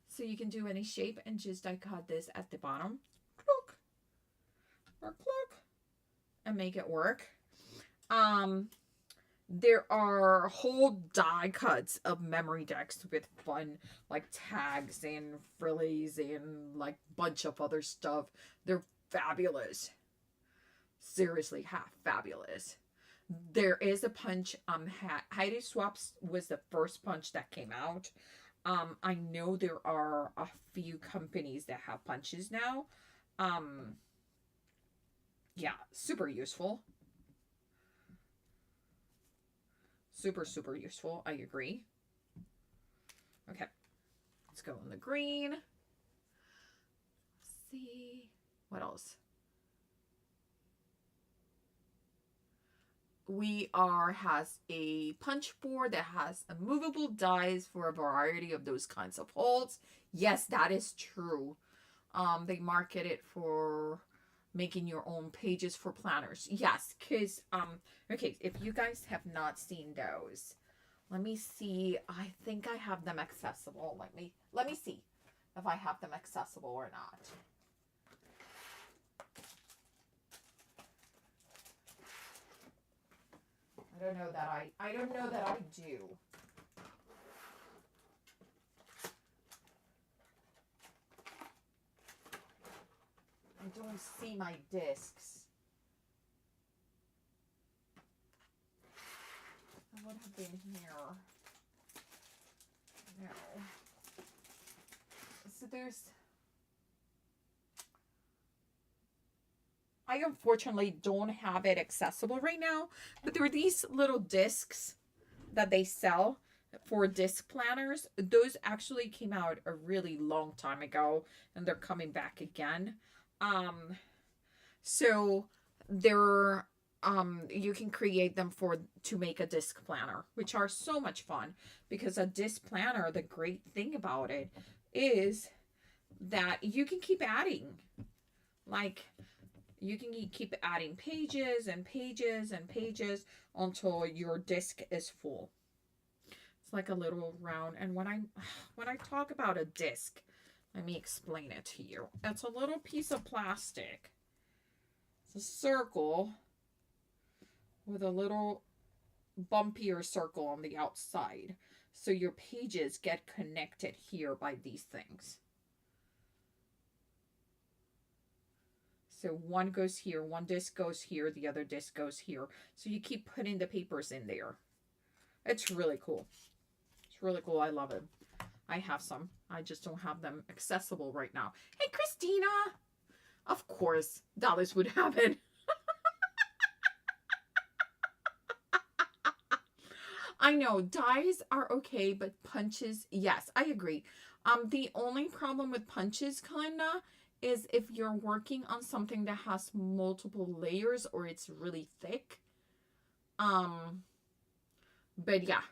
So you can do any shape and just die cut this at the bottom. Clook. Or clook. And make it work. There are whole die cuts of memory decks with fun like tags and frillies and like bunch of other stuff. They're fabulous. Seriously, fabulous. There is a punch. Heidi Swaps was the first punch that came out. I know there are a few companies that have punches now. Um, yeah, super useful. Super useful. I agree. Okay, let's go in the green. Let's see what else. Has a punch board that has movable dies for a variety of those kinds of holds. Yes, that is true. They market it for making your own pages for planners. Yes, because okay, if you guys have not seen those, let me see. I think I have them accessible. Let me see if I have them accessible or not. I don't know that I do. I don't see my discs. I would have been here. No. So I unfortunately don't have it accessible right now, but there are these little discs that they sell for disc planners. Those actually came out a really long time ago, and they're coming back again. So they're you can create them to make a disc planner, which are so much fun, because a disc planner, the great thing about it is that you can keep adding. Like, you can keep adding pages and pages and pages until your disc is full. It's like a little round. And when I talk about a disc, let me explain it to you. It's a little piece of plastic. It's a circle with a little bumpier circle on the outside. So your pages get connected here by these things. So one goes here, one disc goes here, the other disc goes here. So you keep putting the papers in there. It's really cool. It's really cool. I love it. I have some. I just don't have them accessible right now. Hey, Christina! Of course, Dallas would have it. I know, dies are okay, but punches, yes, I agree. The only problem with punches, kinda, is if you're working on something that has multiple layers or it's really thick. But yeah.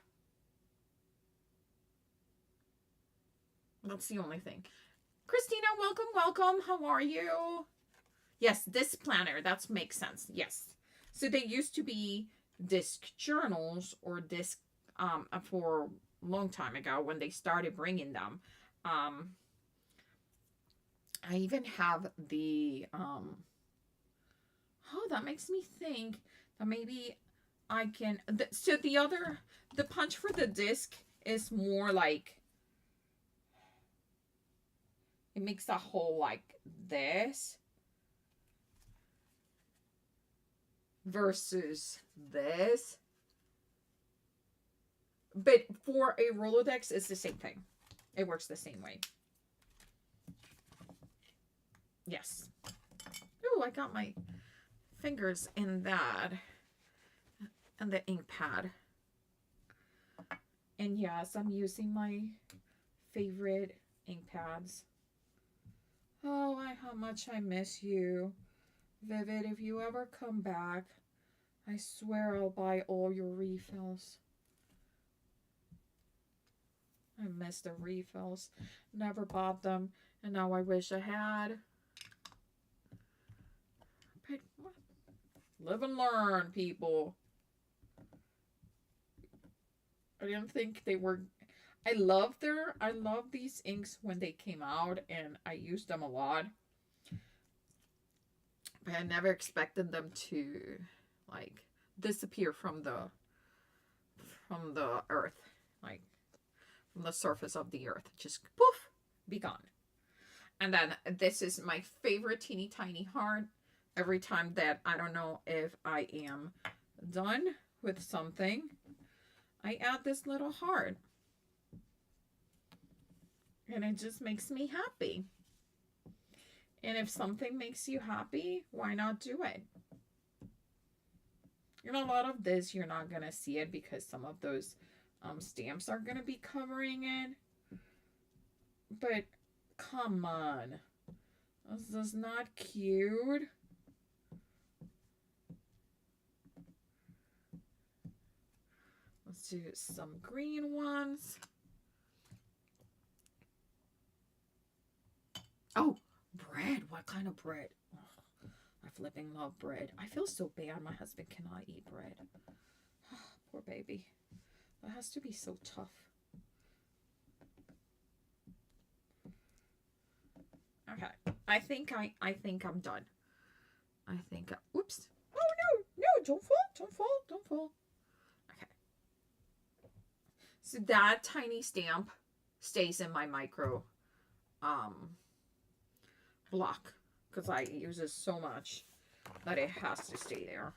That's the only thing. Christina, welcome. How are you? Yes, this planner, that makes sense. Yes. So they used to be disc journals or disc for a long time ago when they started bringing them. I even have the oh, that makes me think that maybe I can so the punch for the disc is more like it makes a hole like this versus this. But for a Rolodex, it's the same thing. It works the same way. Yes. Oh, I got my fingers in that. And the ink pad. And yes, I'm using my favorite ink pads. Oh, how much I miss you. Vivid, if you ever come back, I swear I'll buy all your refills. I miss the refills. Never bought them, and now I wish I had. But live and learn, people. I didn't think they were... I love these inks when they came out, and I used them a lot. But I never expected them to, like, disappear from the from the earth, like from the surface of the earth. Just poof, be gone. And then this is my favorite teeny tiny heart. Every time that I don't know if I am done with something, I add this little heart. And it just makes me happy. And if something makes you happy, why not do it? And a lot of this, you're not going to see it because some of those stamps are going to be covering it. But come on. This is not cute. Let's do some green ones. Oh, bread. What kind of bread? Oh, I flipping love bread. I feel so bad my husband cannot eat bread. Poor baby. That has to be so tough. Okay. I think I'm done. Oops. Oh no, don't fall. Okay. So that tiny stamp stays in my micro block because I use it so much that it has to stay there.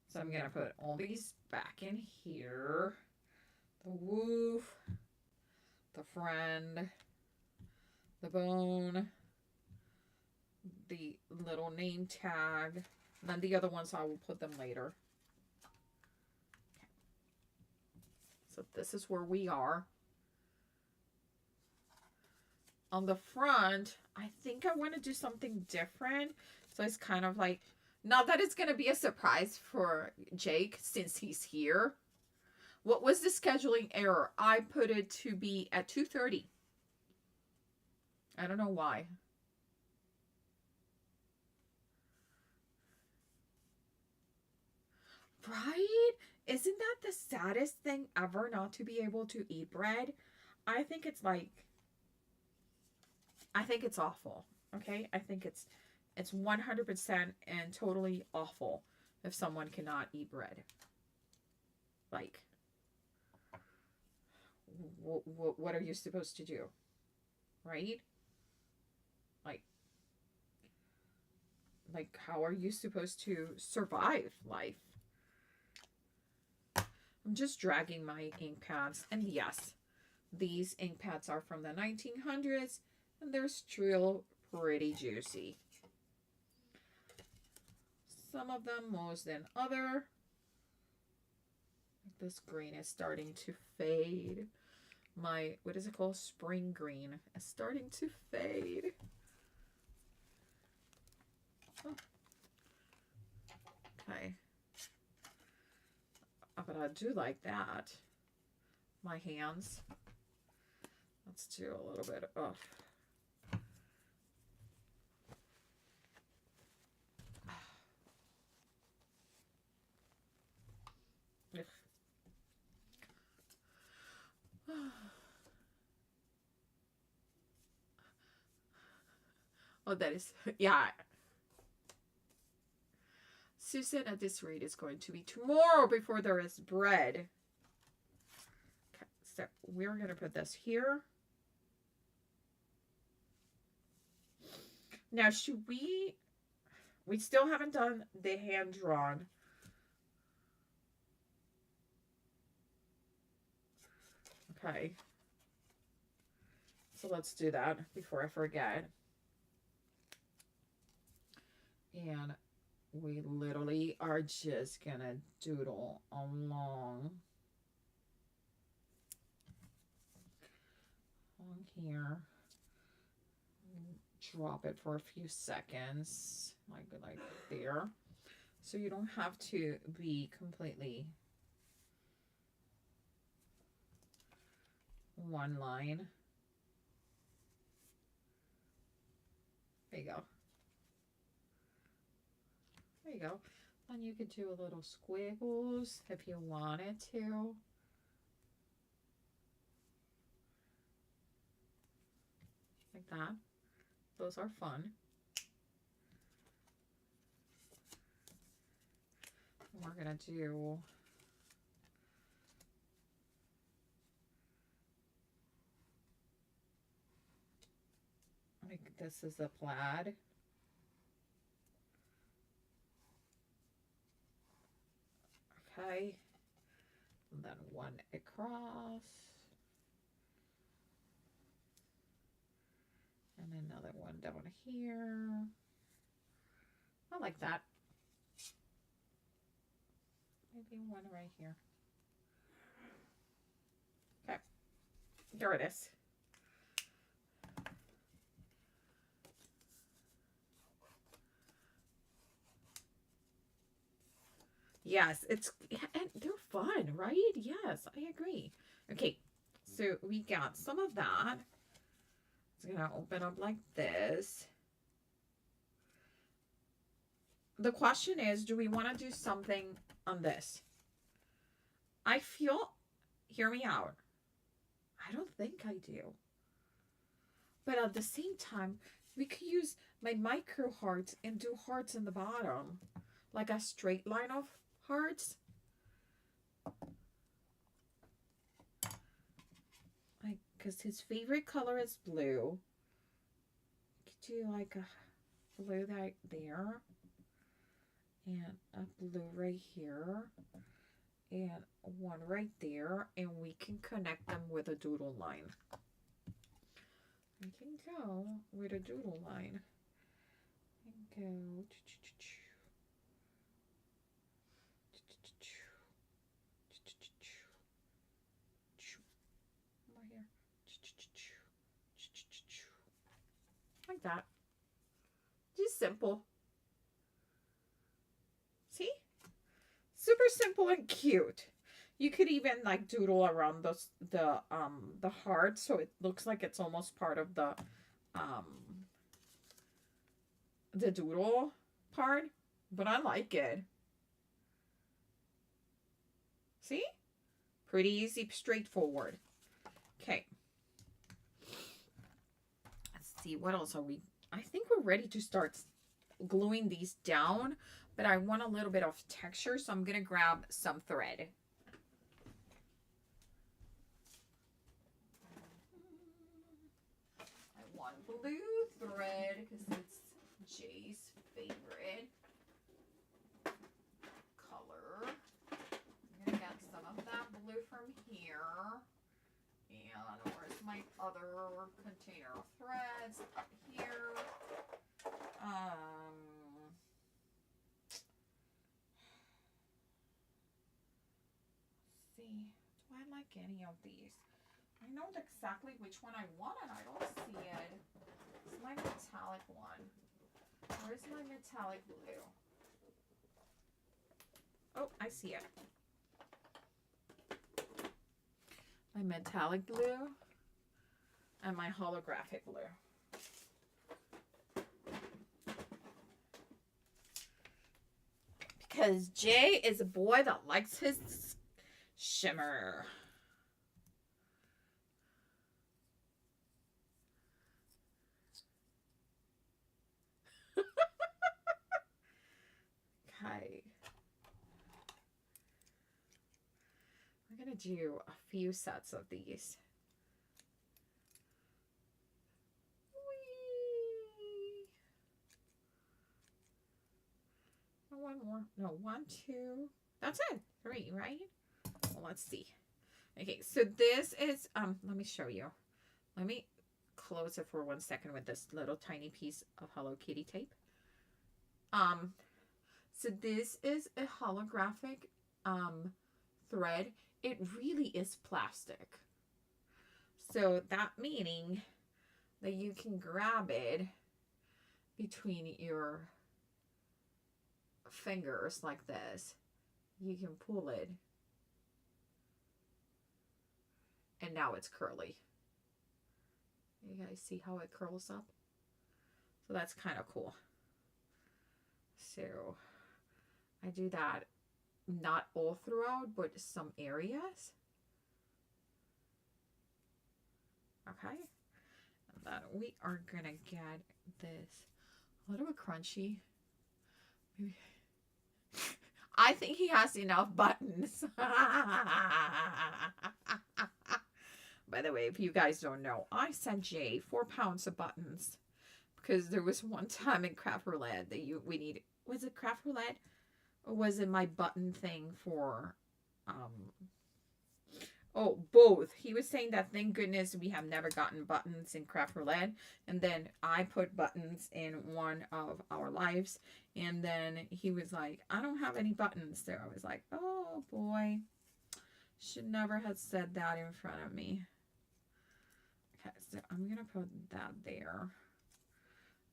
So I'm gonna put all these back in here. The woof, the friend, the bone, the little name tag, and then the other ones I will put them later. So this is where we are. On the front, I think I want to do something different. So it's kind of like, not that it's going to be a surprise for Jake since he's here. What was the scheduling error? I put it to be at 2:30. I don't know why. Right? Isn't that the saddest thing ever, not to be able to eat bread? I think it's awful. Okay? I think it's 100% and totally awful if someone cannot eat bread. Like, what are you supposed to do? Right? Like how are you supposed to survive life? I'm just dragging my ink pads. And yes, these ink pads are from the 1900s. And they're still pretty juicy. Some of them more than other. This green is starting to fade. My, what is it called? Spring green is starting to fade. Oh. Okay. But I do like that. My hands. Let's do a little bit of... Oh, that is, yeah. Susan, at this rate, is going to be tomorrow before there is bread. Okay, so we're going to put this here. Now, should we still haven't done the hand-drawn. Okay. So let's do that before I forget. And we literally are just gonna doodle along on here. Drop it for a few seconds, like there. So you don't have to be completely one line. There you go. There you go. And you could do a little squiggles if you wanted to. Like that. Those are fun. And we're going to do Like this is a plaid. Okay. And then one across. And another one down here. I like that. Maybe one right here. Okay. Here it is. Yes, and they're fun, right? Yes, I agree. Okay, so we got some of that. It's gonna open up like this. The question is, do we want to do something on this? I feel, hear me out. I don't think I do. But at the same time, we could use my micro hearts and do hearts in the bottom. Like a straight line of hearts. Like, because his favorite color is blue. Could do like a blue right there. And a blue right here. And one right there. And we can connect them with a doodle line. We can go with a doodle line. And go. Like that. Just simple. See? Super simple and cute. You could even like doodle around the heart so it looks like it's almost part of the doodle part, but I like it. See? Pretty easy, straightforward. Okay. Let's see, what else are we? I think we're ready to start gluing these down, but I want a little bit of texture, so I'm going to grab some thread. I want blue thread because it's Jay's favorite color. I'm going to get some of that blue from here. And where's my other container of threads? Up here. Let's see. Do I like any of these? I know exactly which one I want and I don't see it. It's my metallic one. Where's my metallic blue? Oh, I see it. My metallic blue and my holographic blue. Because Jay is a boy that likes his shimmer. Okay. We're going to do a few sets of these. Whee! One more. No, 1, 2. That's it. 3, right? Well, let's see. Okay, so this is, let me show you. Let me close it for 1 second with this little tiny piece of Hello Kitty tape. So this is a holographic thread. It really is plastic. So that meaning that you can grab it between your fingers like this. You can pull it. And now it's curly. You guys see how it curls up? So that's kind of cool. So I do that not all throughout, but some areas. Okay. And then we are going to get this a little bit crunchy. Maybe. I think he has enough buttons. By the way, if you guys don't know, I sent Jay 4 pounds of buttons Because there was one time in craft roulette that we needed. Was it craft roulette? Or was it my button thing for oh, both. He was saying that thank goodness we have never gotten buttons in craft roulette. And then I put buttons in one of our lives. And then he was like, I don't have any buttons there. I was like, oh boy. Should never have said that in front of me. Okay, so I'm going to put that there.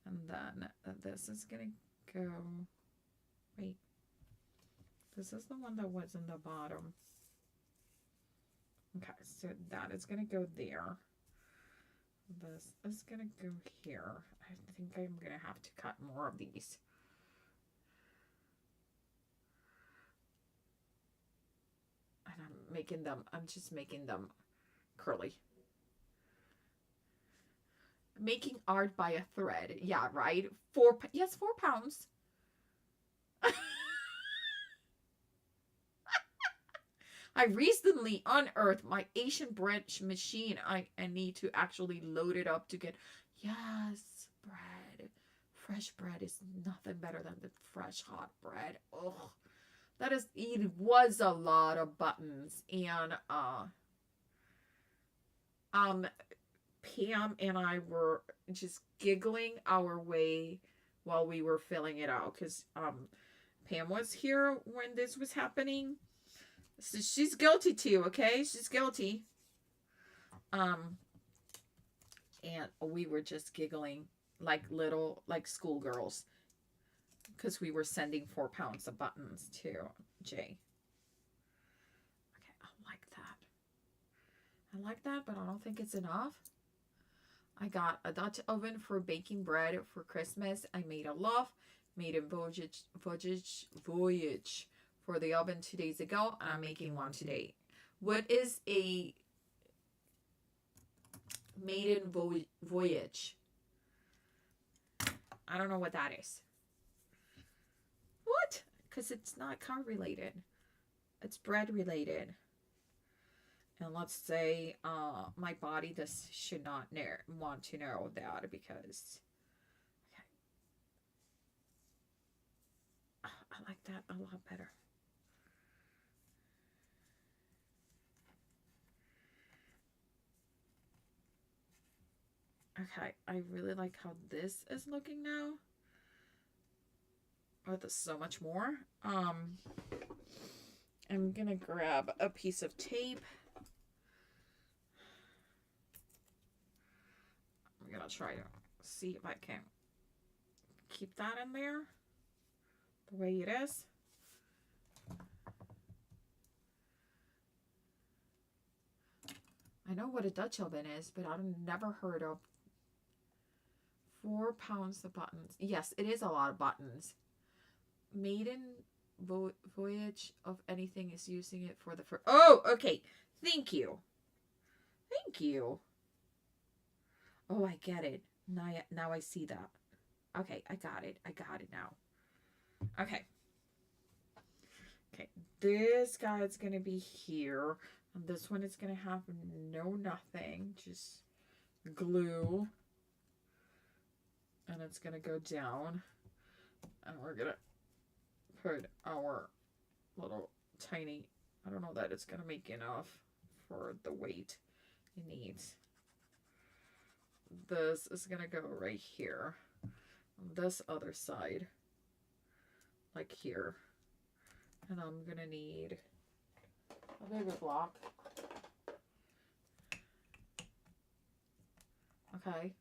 And then this is going to go... Wait. This is the one that was in the bottom. Okay, so that is going to go there. This is going to go here. I think I'm going to have to cut more of these. And I'm just making them curly. Making art by a thread. Yeah, right? 4 pounds. I recently unearthed my Asian bread machine. I need to actually load it up to get... Yes, bread. Fresh bread is nothing better than the fresh hot bread. Oh, it was a lot of buttons. And Pam and I were just giggling our way while we were filling it out. Because Pam was here when this was happening. So she's guilty too, okay? She's guilty. And we were just giggling like schoolgirls. Because we were sending 4 pounds of buttons to Jay. Okay, I like that. I like that, but I don't think it's enough. I got a Dutch oven for baking bread for Christmas. I made a loaf. Made a voyage for the oven 2 days ago, and I'm making one today. What is a maiden voyage? I don't know what that is. What? Because it's not car related. It's bread related. And let's say my body should not want to know that because... Okay. I like that a lot better. Okay, I really like how this is looking now. Oh, there's so much more. I'm gonna grab a piece of tape. I'm gonna try to see if I can keep that in there the way it is. I know what a Dutch oven is, but I've never heard of 4 pounds of buttons. Yes, it is a lot of buttons. Maiden voyage of anything is using it for the first... Oh, okay. Thank you. Thank you. Oh, I get it. Now I see that. Okay, I got it. I got it now. Okay. Okay, this guy's going to be here. And this one is going to have nothing. Just glue. And it's going to go down. And we're going to put our little tiny... I don't know that it's going to make enough for the weight it needs. This is going to go right here. On this other side. Like here. And I'm going to need a bigger block. Okay.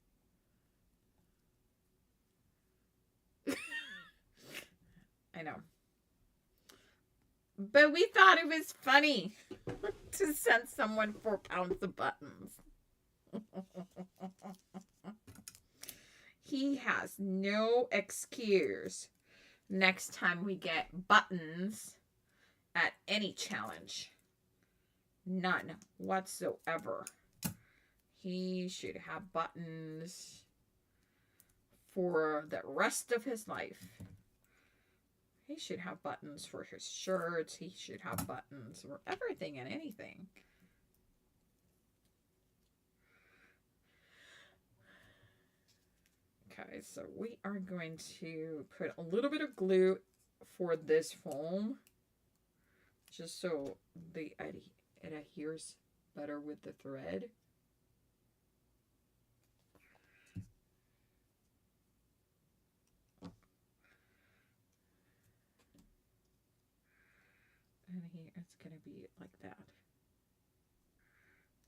I know. But we thought it was funny to send someone 4 pounds of buttons. He has no excuse next time we get buttons at any challenge. None whatsoever. He should have buttons for the rest of his life. He should have buttons for his shirts. He should have buttons for everything and anything. Okay, so we are going to put a little bit of glue for this foam, just so it adheres better with the thread. And here it's gonna be like that.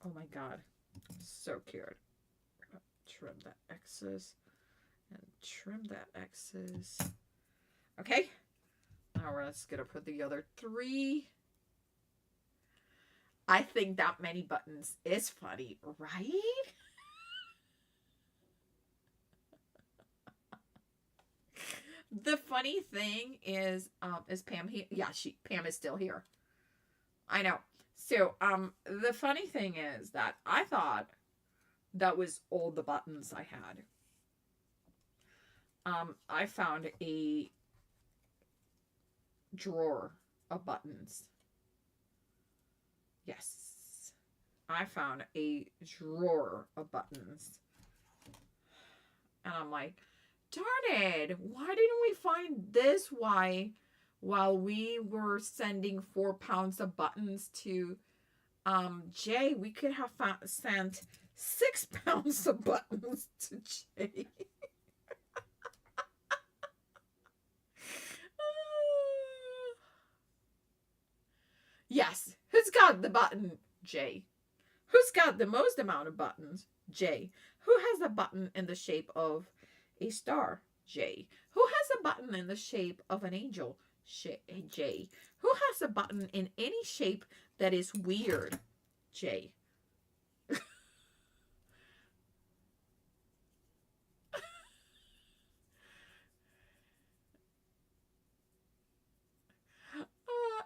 Oh my god, so cute. Trim that excess and trim that excess. Okay, now we're just gonna put the other 3. I think that many buttons is funny, right? The funny thing is Pam here? Yeah, Pam is still here. I know. So, the funny thing is that I thought that was all the buttons I had. I found a drawer of buttons. Yes. I found a drawer of buttons. And I'm like, darn it, why didn't we find this? While we were sending 4 pounds of buttons to Jay, we could have sent 6 pounds of buttons to Jay. Yes, who's got the button? Jay. Who's got the most amount of buttons? Jay. Who has a button in the shape of a star? Jay. Who has a button in the shape of an angel? Jay. Who has a button in any shape that is weird? Jay.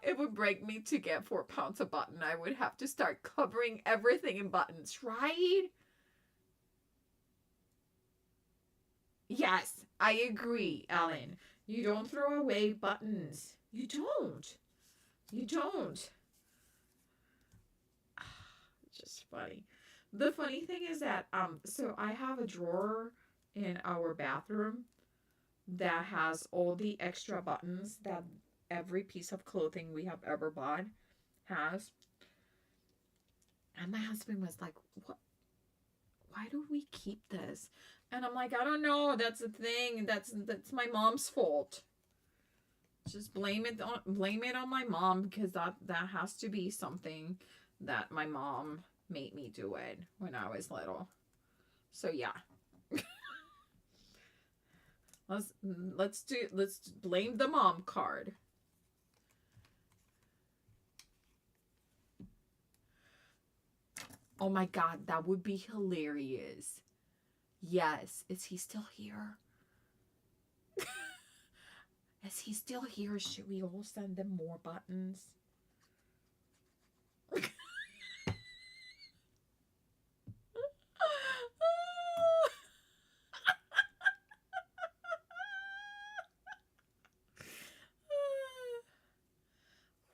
It would break me to get 4 pounds of button. I would have to start covering everything in buttons, right? Yes, I agree, Ellen. You don't throw away buttons. You don't. You don't. Just funny. The funny thing is that so I have a drawer in our bathroom that has all the extra buttons that every piece of clothing we have ever bought has. And my husband was like, "What? Why do we keep this?" And I'm like, "I don't know. That's the thing. That's my mom's fault. Just blame it on my mom, because that has to be something that my mom made me do it when I was little." So yeah. let's blame the mom card. Oh my god, that would be hilarious. Yes, is he still here? Is he still here? Should we all send them more buttons?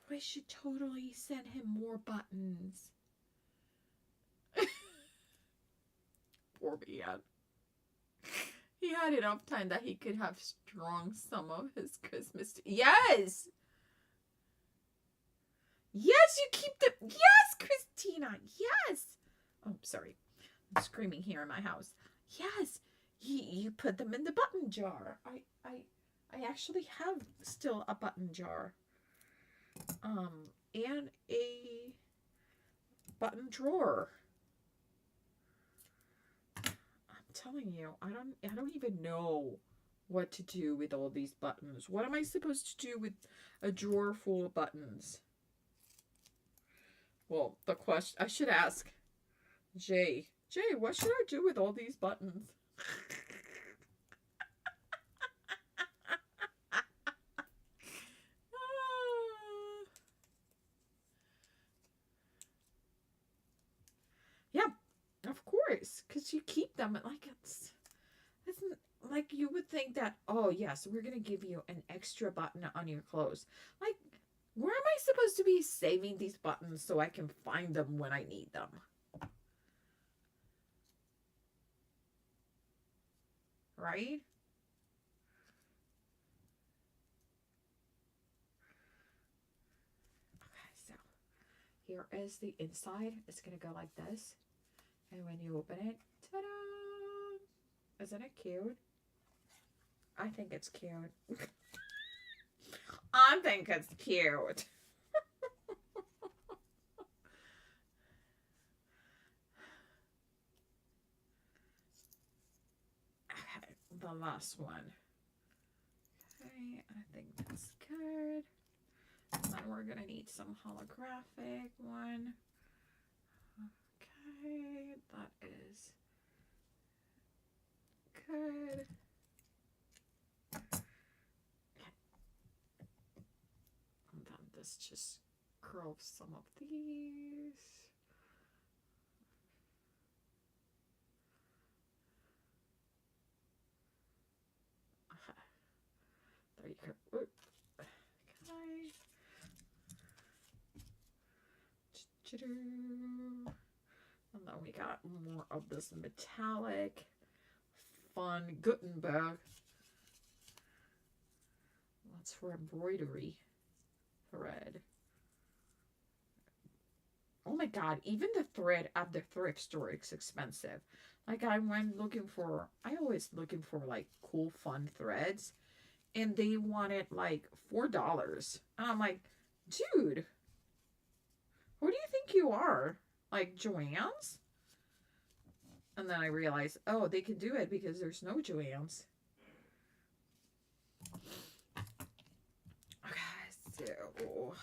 We should totally send him more buttons. Poor man. He had enough time that he could have strung some of his Christmas. Yes! Yes, you keep the... Yes, Christina! Yes! Oh, sorry. I'm screaming here in my house. Yes! You put them in the button jar. I actually have still a button jar. And a button drawer. I'm telling you, I don't even know what to do with all these buttons. What am I supposed to do with a drawer full of buttons? Well, the question I should ask Jay. Jay, what should I do with all these buttons? Yeah, of course, because you keep them like it's like you would think that, oh yes, we're gonna give you an extra button on your clothes. Like, where am I supposed to be saving these buttons so I can find them when I need them? right? Okay, so here is the inside. It's gonna go like this. And when you open it, ta-da! Isn't it cute? I think it's cute. I think it's cute. Okay, the last one. Okay, I think that's good. And then we're gonna need some holographic one. Okay, that is good. And then this just curls some of these. Okay. There you go. Oop. Okay. And then we got more of this metallic fun Gutenberg. That's for embroidery thread. Oh my god, even the thread at the thrift store is expensive. Like I always looking for like cool fun threads, and they wanted like $4. And I'm like, dude, who do you think you are? Like Joann's? And then I realized, oh, they can do it because there's no Joann's. Okay, so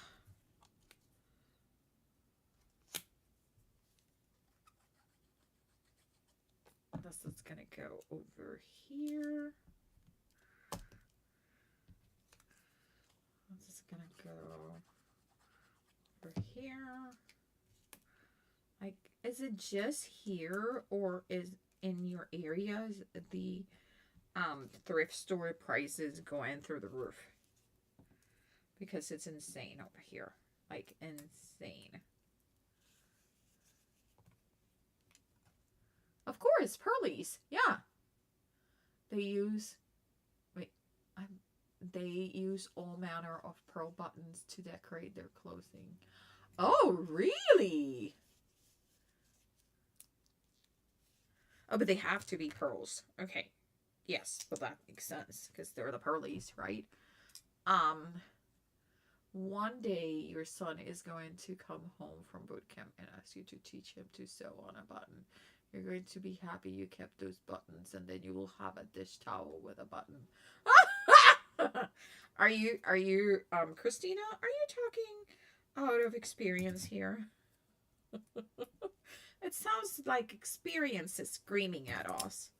this is gonna go over here. This is gonna go over here. Like, is it just here, or is in your areas the thrift store prices going through the roof? Because it's insane over here. Like, insane. Of course, Pearlies. Yeah. They use all manner of pearl buttons to decorate their clothing. Oh, really? Oh, but they have to be pearls. Okay. Yes, well that makes sense because they're the Pearlies, right? One day your son is going to come home from boot camp and ask you to teach him to sew on a button. You're going to be happy you kept those buttons, and then you will have a dish towel with a button. Are you, Christina, are you talking out of experience here? It sounds like experience is screaming at us.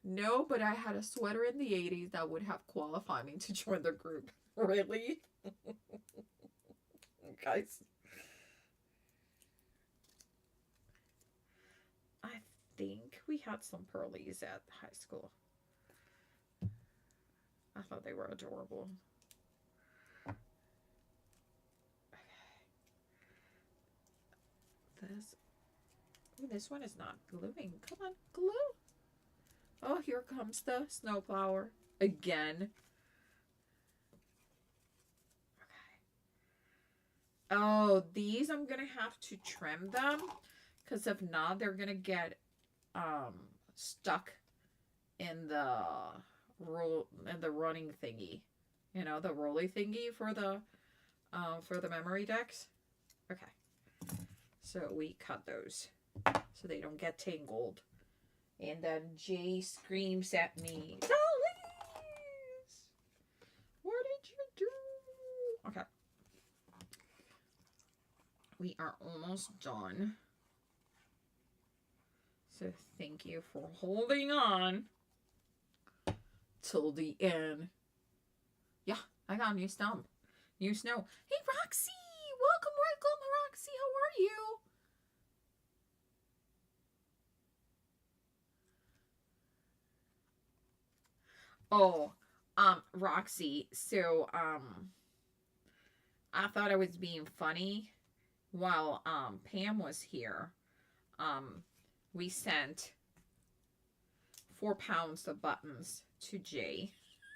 No, but I had a sweater in the 80s that would have qualified me to join the group. Really? Guys. I think we had some Pearlies at high school. I thought they were adorable. This one is not gluing. Come on, glue. Oh, here comes the snowplower again. Okay. Oh, these I'm gonna have to trim them, because if not, they're gonna get stuck in the running thingy. You know, the rolly thingy for the memory decks. Okay. So we cut those so they don't get tangled. And then Jay screams at me, Dollies! What did you do? Okay. We are almost done. So thank you for holding on till the end. Yeah, I got a new stump. New snow. Hey, Roxy! Welcome, Roxy. How are you? Oh, Roxy. So, I thought I was being funny while Pam was here, we sent 4 pounds of buttons to Jay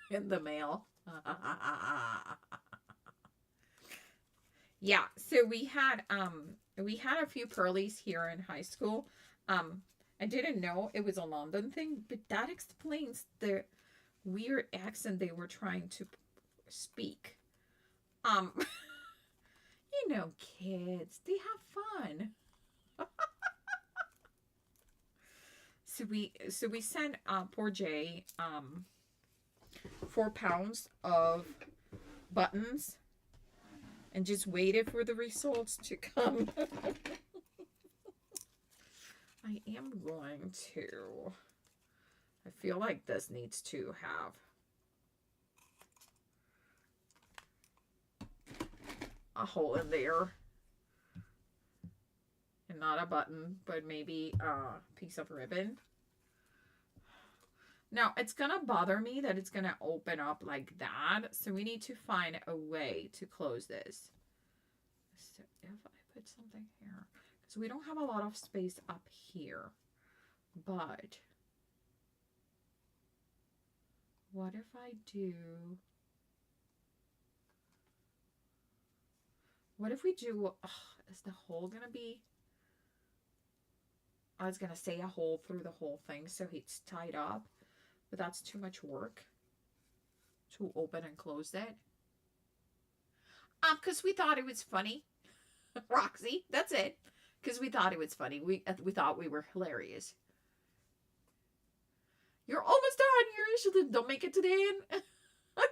in the mail. Yeah, so we had a few pearlies here in high school. I didn't know it was a London thing, but that explains the weird accent they were trying to speak. You know, kids, they have fun. So we sent poor Jay 4 pounds of buttons and just waited for the results to come. I am going to. I feel like this needs to have a hole in there. And not a button, but maybe a piece of ribbon. Now, it's going to bother me that it's going to open up like that. So we need to find a way to close this. So if I put something here, because we don't have a lot of space up here. But what if I do... What if we do... is the hole going to be... I was going to say a hole through the whole thing so it's tied up. But that's too much work to open and close it. Because we thought it was funny. Roxy, that's it. Because we thought it was funny. We thought we were hilarious. You're almost done. You don't make it to the end.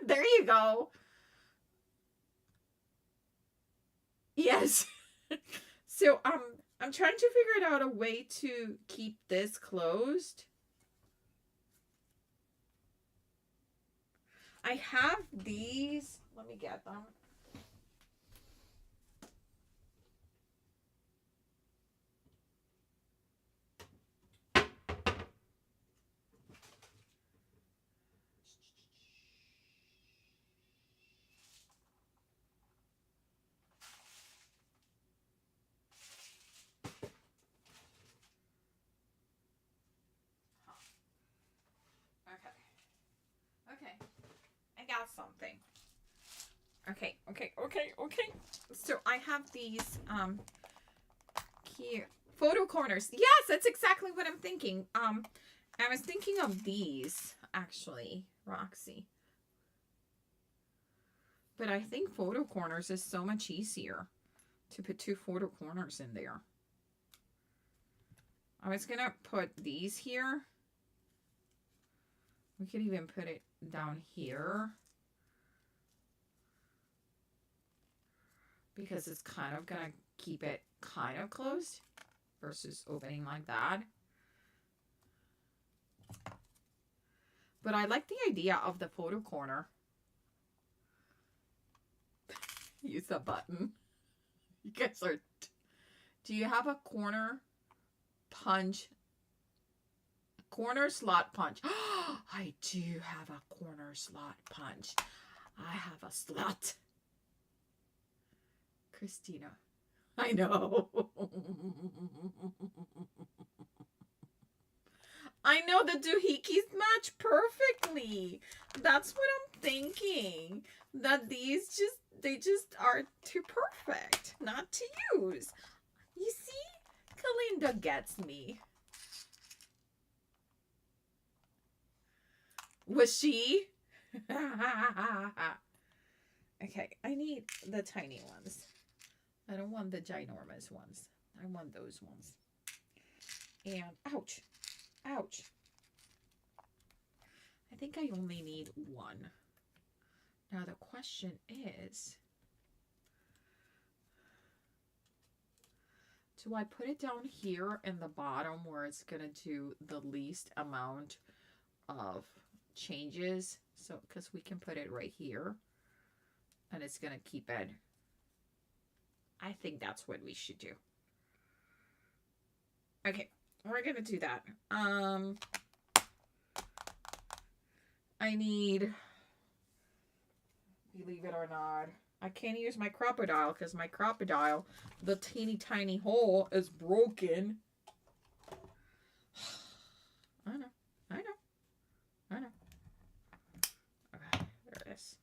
There you go. Yes. So, I'm trying to figure out a way to keep this closed. I have these. Let me get them. Okay. I got something. Okay. So I have these cute photo corners. Yes, that's exactly what I'm thinking. I was thinking of these actually, Roxy. But I think photo corners is so much easier to put 2 photo corners in there. I was gonna put these here. We could even put it down here. Because it's kind of going to keep it kind of closed versus opening like that. But I like the idea of the photo corner. Use a button. You guys are... Do you have a corner punch? Corner slot punch. I do have a corner slot punch. I have a slot. Christina. I know. I know the doohickeys match perfectly. That's what I'm thinking. That these they just are too perfect not to use. You see? Kalinda gets me. Was she? Okay, I need the tiny ones. I don't want the ginormous ones. I want those ones. And, ouch. Ouch. I think I only need one. Now the question is, do I put it down here in the bottom where it's going to do the least amount of changes? So, because we can put it right here. And it's going to keep it. I think that's what we should do. Okay, we're going to do that. I need, believe it or not, I can't use my crocodile because my crocodile, the teeny tiny hole is broken. I know. I know. I know. Okay, there it is.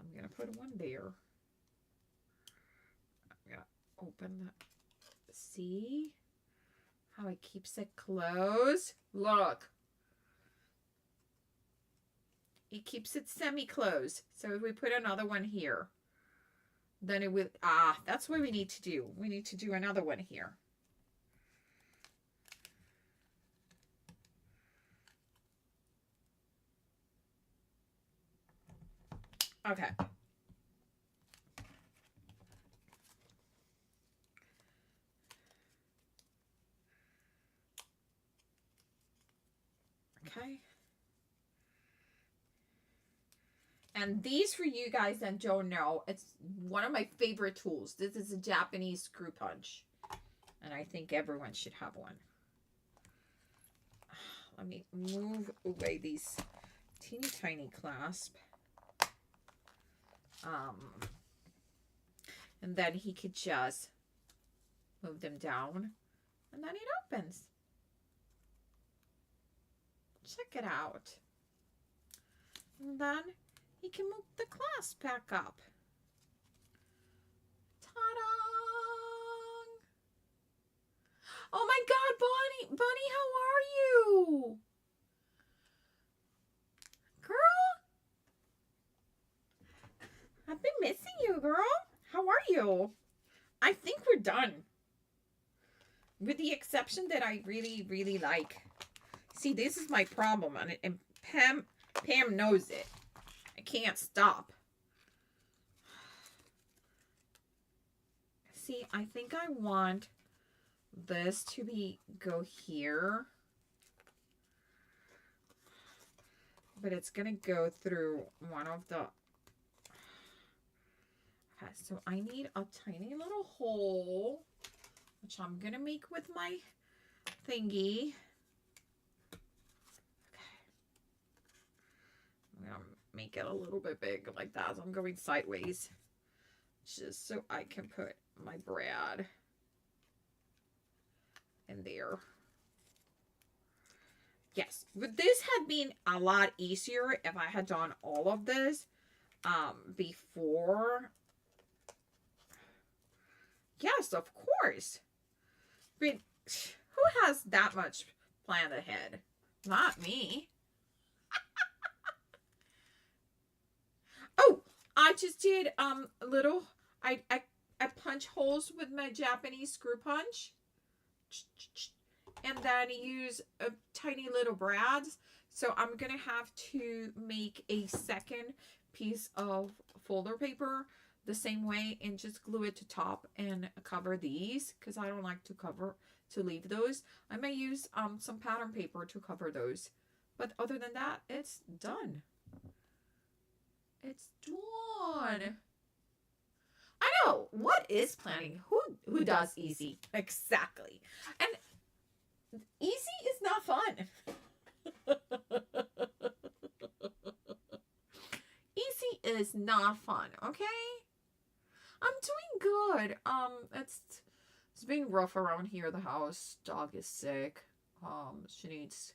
I'm going to put one there. I'm going to open the... See how it keeps it closed? Look. It keeps it semi-closed. So if we put another one here, then it would... that's what we need to do. We need to do another one here. Okay. Okay. And these, for you guys that don't know, it's one of my favorite tools. This is a Japanese screw punch. And I think everyone should have one. Let me move away these teeny tiny clasp. And then he could just move them down. And then it opens. Check it out. And then he can move the clasp back up. Ta-da! Oh my God, Bonnie! Bonnie, how are you? Girl? I've been missing you, girl. How are you? I think we're done. With the exception that I really, really like. See, this is my problem. And Pam knows it. I can't stop. See, I think I want this to go here. But it's going to go through one of the... Okay, so I need a tiny little hole, which I'm going to make with my thingy. I'm going to make it a little bit big like that. So I'm going sideways just so I can put my brad in there. Yes, but this had been a lot easier if I had done all of this before. Yes, of course. But who has that much planned ahead? Not me. Oh, I just did little. I punch holes with my Japanese screw punch, and then use a tiny little brads. So I'm gonna have to make a second piece of folder paper the same way and just glue it to top and cover these because I don't like to leave those. I may use some pattern paper to cover those, but other than that, it's done. It's done. I know. What is planning? Who does easy? Exactly. And easy is not fun. Easy is not fun, okay? I'm doing good. It's been rough around here. The house dog is sick. She needs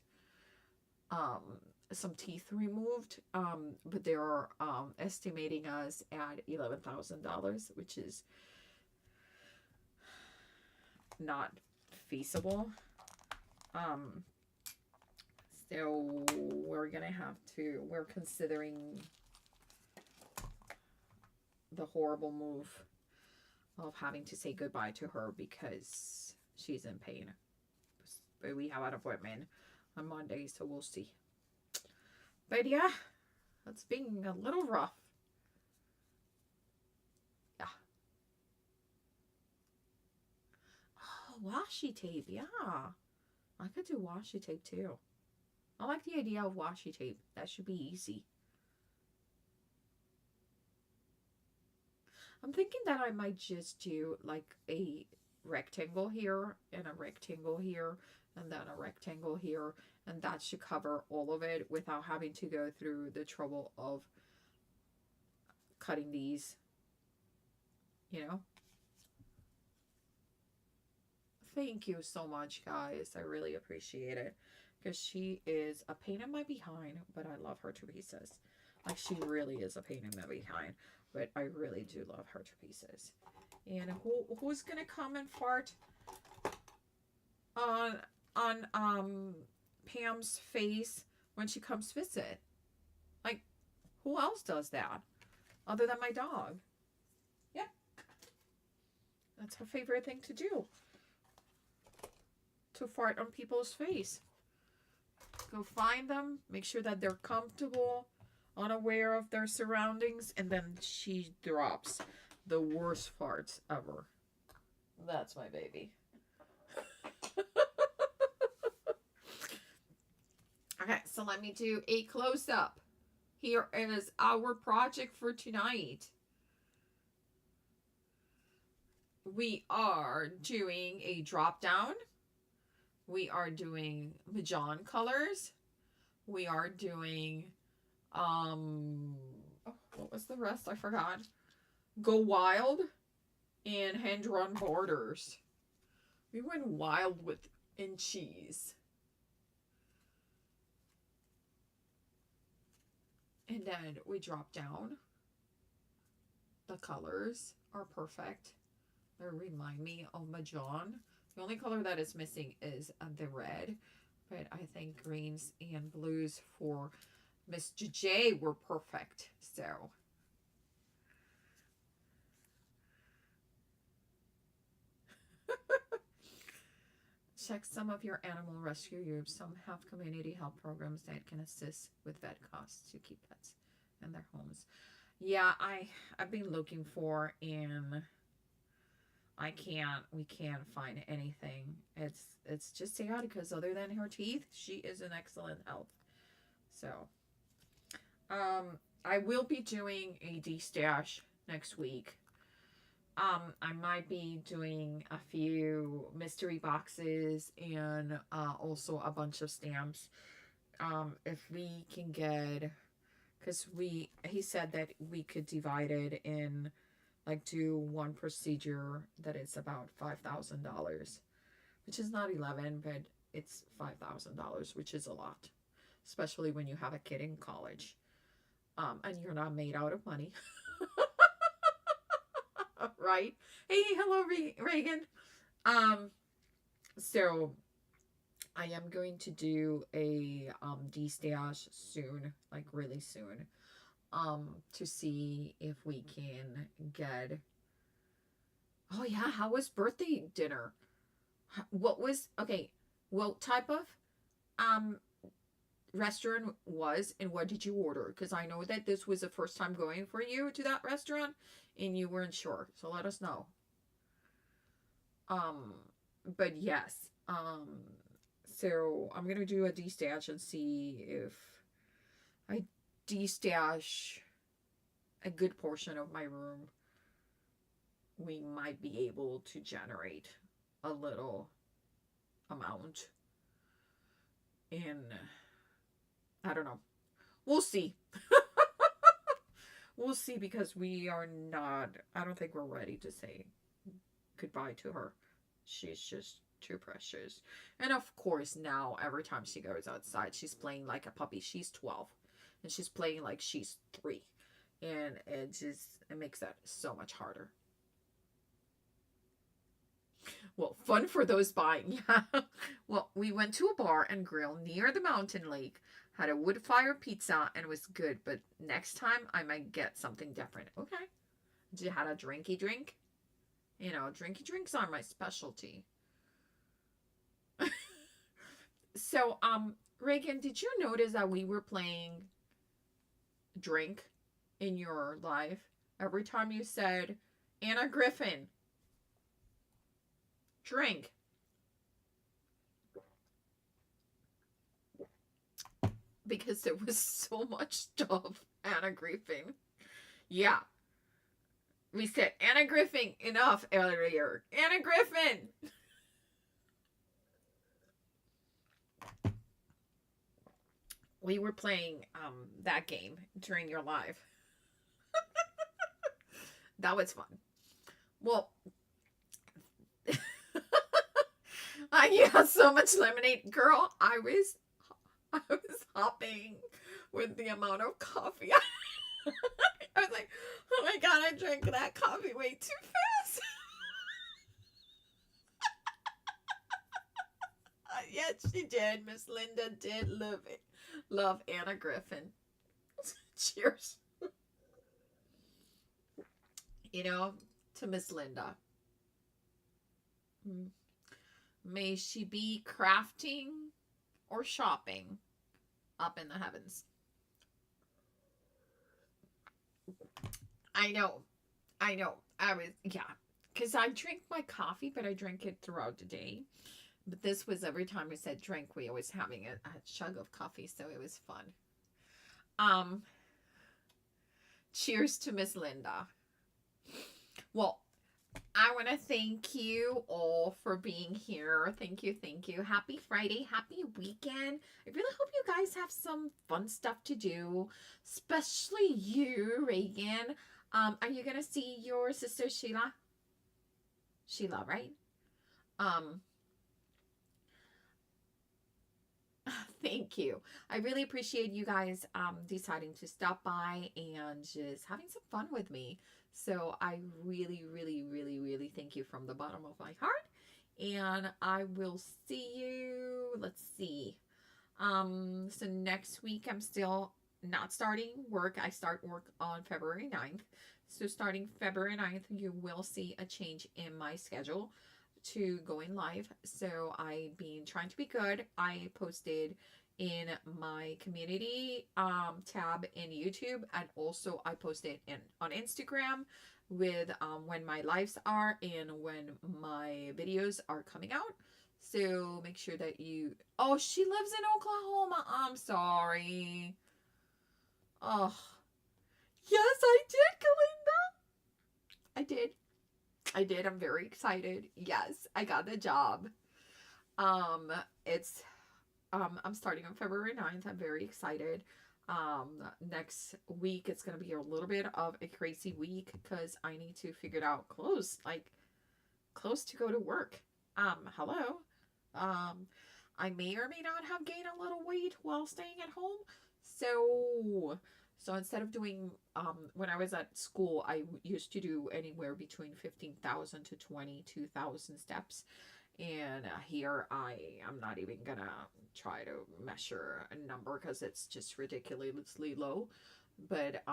some teeth removed. But they are estimating us at $11,000, which is not feasible. So we're considering the horrible move of having to say goodbye to her because she's in pain. But we have an appointment on Monday, so we'll see. But yeah, it's been a little rough. Yeah. Oh, washi tape, yeah. I could do washi tape too. I like the idea of washi tape. That should be easy. I'm thinking that I might just do like a rectangle here and a rectangle here and then a rectangle here, and that should cover all of it without having to go through the trouble of cutting these, you know. Thank you so much, guys. I really appreciate it, because she is a pain in my behind, but I love her to pieces. Like, she really is a pain in my behind, but I really do love her to pieces. And who's gonna come and fart on Pam's face when she comes visit? Like, who else does that other than my dog? Yep, that's her favorite thing to do, to fart on people's face. Go find them, make sure that they're comfortable, unaware of their surroundings, and then she drops the worst farts ever. That's my baby. Okay, so let me do a close-up. Here is our project for tonight. We are doing a drop down. We are doing Majon colors. We are doing, what was the rest? I forgot. Go Wild and hand-drawn borders. We went wild with in cheese. And then we drop down. The colors are perfect. They remind me of Majon. The only color that is missing is the red. But I think greens and blues for Mr. J were perfect. So check some of your animal rescue groups. Some have community help programs that can assist with vet costs to keep pets in their homes. Yeah, I've been looking for, and we can't find anything. It's just sad, because other than her teeth, she is in excellent health. So, I will be doing a de-stash next week. I might be doing a few mystery boxes and also a bunch of stamps. If we can get, because he said that we could divide it in, like, do one procedure that is about $5,000, which is not 11, but it's $5,000, which is a lot, especially when you have a kid in college, and you're not made out of money. Right? Hey, hello, Reagan. So I am going to do a de-stash soon, like really soon, to see if we can get. Oh yeah, how was birthday dinner? What type of restaurant was, and what did you order? Because I know that this was the first time going for you to that restaurant, and you weren't sure. So let us know. But yes. So I'm gonna do a de-stash and see if I de-stash a good portion of my room. We might be able to generate a little amount. And I don't know. We'll see. We'll see, because we are not, I don't think we're ready to say goodbye to her. She's just too precious. And of course, now every time she goes outside, she's playing like a puppy. She's 12 and she's playing like she's 3. And it makes that so much harder. Well, fun for those buying. Yeah. Well, we went to a bar and grill near the mountain lake, had a wood fire pizza, and it was good. But next time I might get something different. Okay. Did you have a drinky drink? You know, drinky drinks are my specialty. So, Reagan, did you notice that we were playing drink in your live? Every time you said Anna Griffin, drink. Because there was so much stuff. Anna Griffin. Yeah. We said Anna Griffin enough earlier. Anna Griffin. we were playing that game during your live. That was fun. Well, you had so much lemonade, girl. I was hopping with the amount of coffee. I was like, oh my god, I drank that coffee way too fast. Yes, she did. Miss Linda did love Anna Griffin. Cheers. You know, to Miss Linda. May she be crafting or shopping up in the heavens. I know. Because I drink my coffee, but I drink it throughout the day. But this was every time we said drink, we always having a chug of coffee, so it was fun. Cheers to Miss Linda. Well, I want to thank you all for being here. Thank you. Happy Friday. Happy weekend. I really hope you guys have some fun stuff to do, especially you, Reagan. Are you going to see your sister, Sheila? Sheila, right? Thank you. I really appreciate you guys deciding to stop by and just having some fun with me. So I really, really, really, really thank you from the bottom of my heart. And I will see you. Let's see. So next week I'm still not starting work. I start work on February 9th. So starting February 9th, you will see a change in my schedule to going live. So I've been trying to be good. I posted in my community tab in YouTube, and also I posted on Instagram with when my lives are and when my videos are coming out. So make sure that you... Oh, she lives in Oklahoma. I'm sorry. Oh, yes, I did, Kalinda. I did. I'm very excited. Yes, I got the job. I'm starting on February 9th. I'm very excited. Next week it's going to be a little bit of a crazy week because I need to figure out clothes to go to work. Hello. I may or may not have gained a little weight while staying at home. So instead of doing, when I was at school, I used to do anywhere between 15,000 to 22,000 steps. And here I'm not even gonna try to measure a number because it's just ridiculously low. But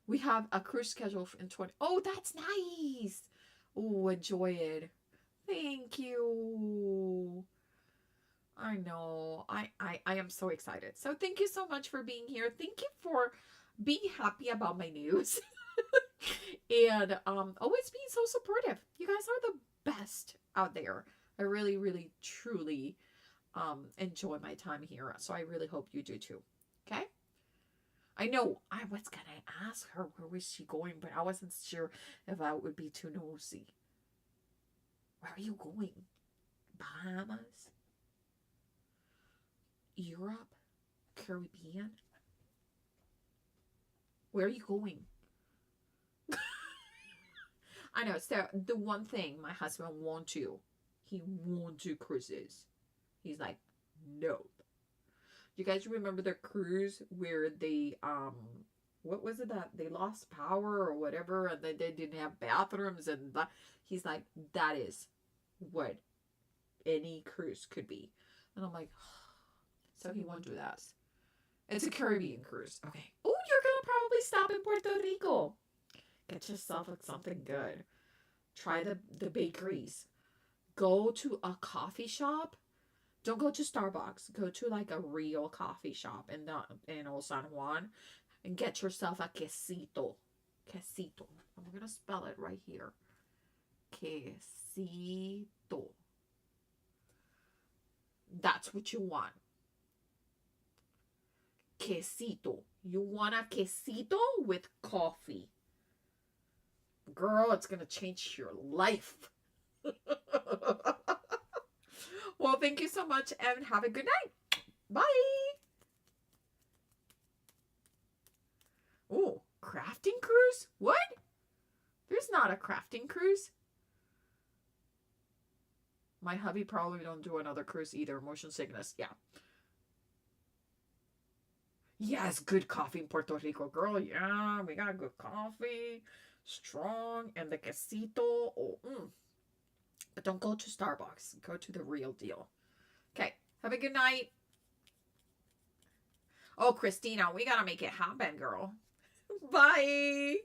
we have a cruise schedule in 20. Oh, that's nice. Oh, enjoy it. Thank you. I know. I am so excited. So thank you so much for being here. Thank you for being happy about my news. And always being so supportive. You guys are the best out there. I really, really, truly enjoy my time here. So I really hope you do too. Okay? I know I was gonna ask her where was she going, but I wasn't sure if I would be too nosy. Where are you going? Bahamas? Europe? Caribbean? Where are you going? I know. So the one thing my husband he won't do cruises. He's like, no. You guys remember the cruise where they what was it that they lost power or whatever, and they didn't have bathrooms, and he's like, that is what any cruise could be. And I'm like, so he won't do that. It's a Caribbean cruise. Okay. Oh, you're gonna probably stop in Puerto Rico. Get yourself something good. Try the bakeries. Go to a coffee shop. Don't go to Starbucks. Go to like a real coffee shop in Old San Juan and get yourself a quesito. Quesito. I'm gonna spell it right here. Quesito. That's what you want. Quesito. You want a quesito with coffee. Girl, it's gonna change your life. Well, thank you so much and have a good night. Bye. cruise? What? There's not a crafting cruise. My hubby probably don't do another cruise either. Motion sickness. Yeah. Yes, good coffee in Puerto Rico, girl. Yeah, we got good coffee. Strong. And the quesito. Oh, But don't go to Starbucks. Go to the real deal. Okay. Have a good night. Oh, Christina, we gotta make it happen, girl. Bye.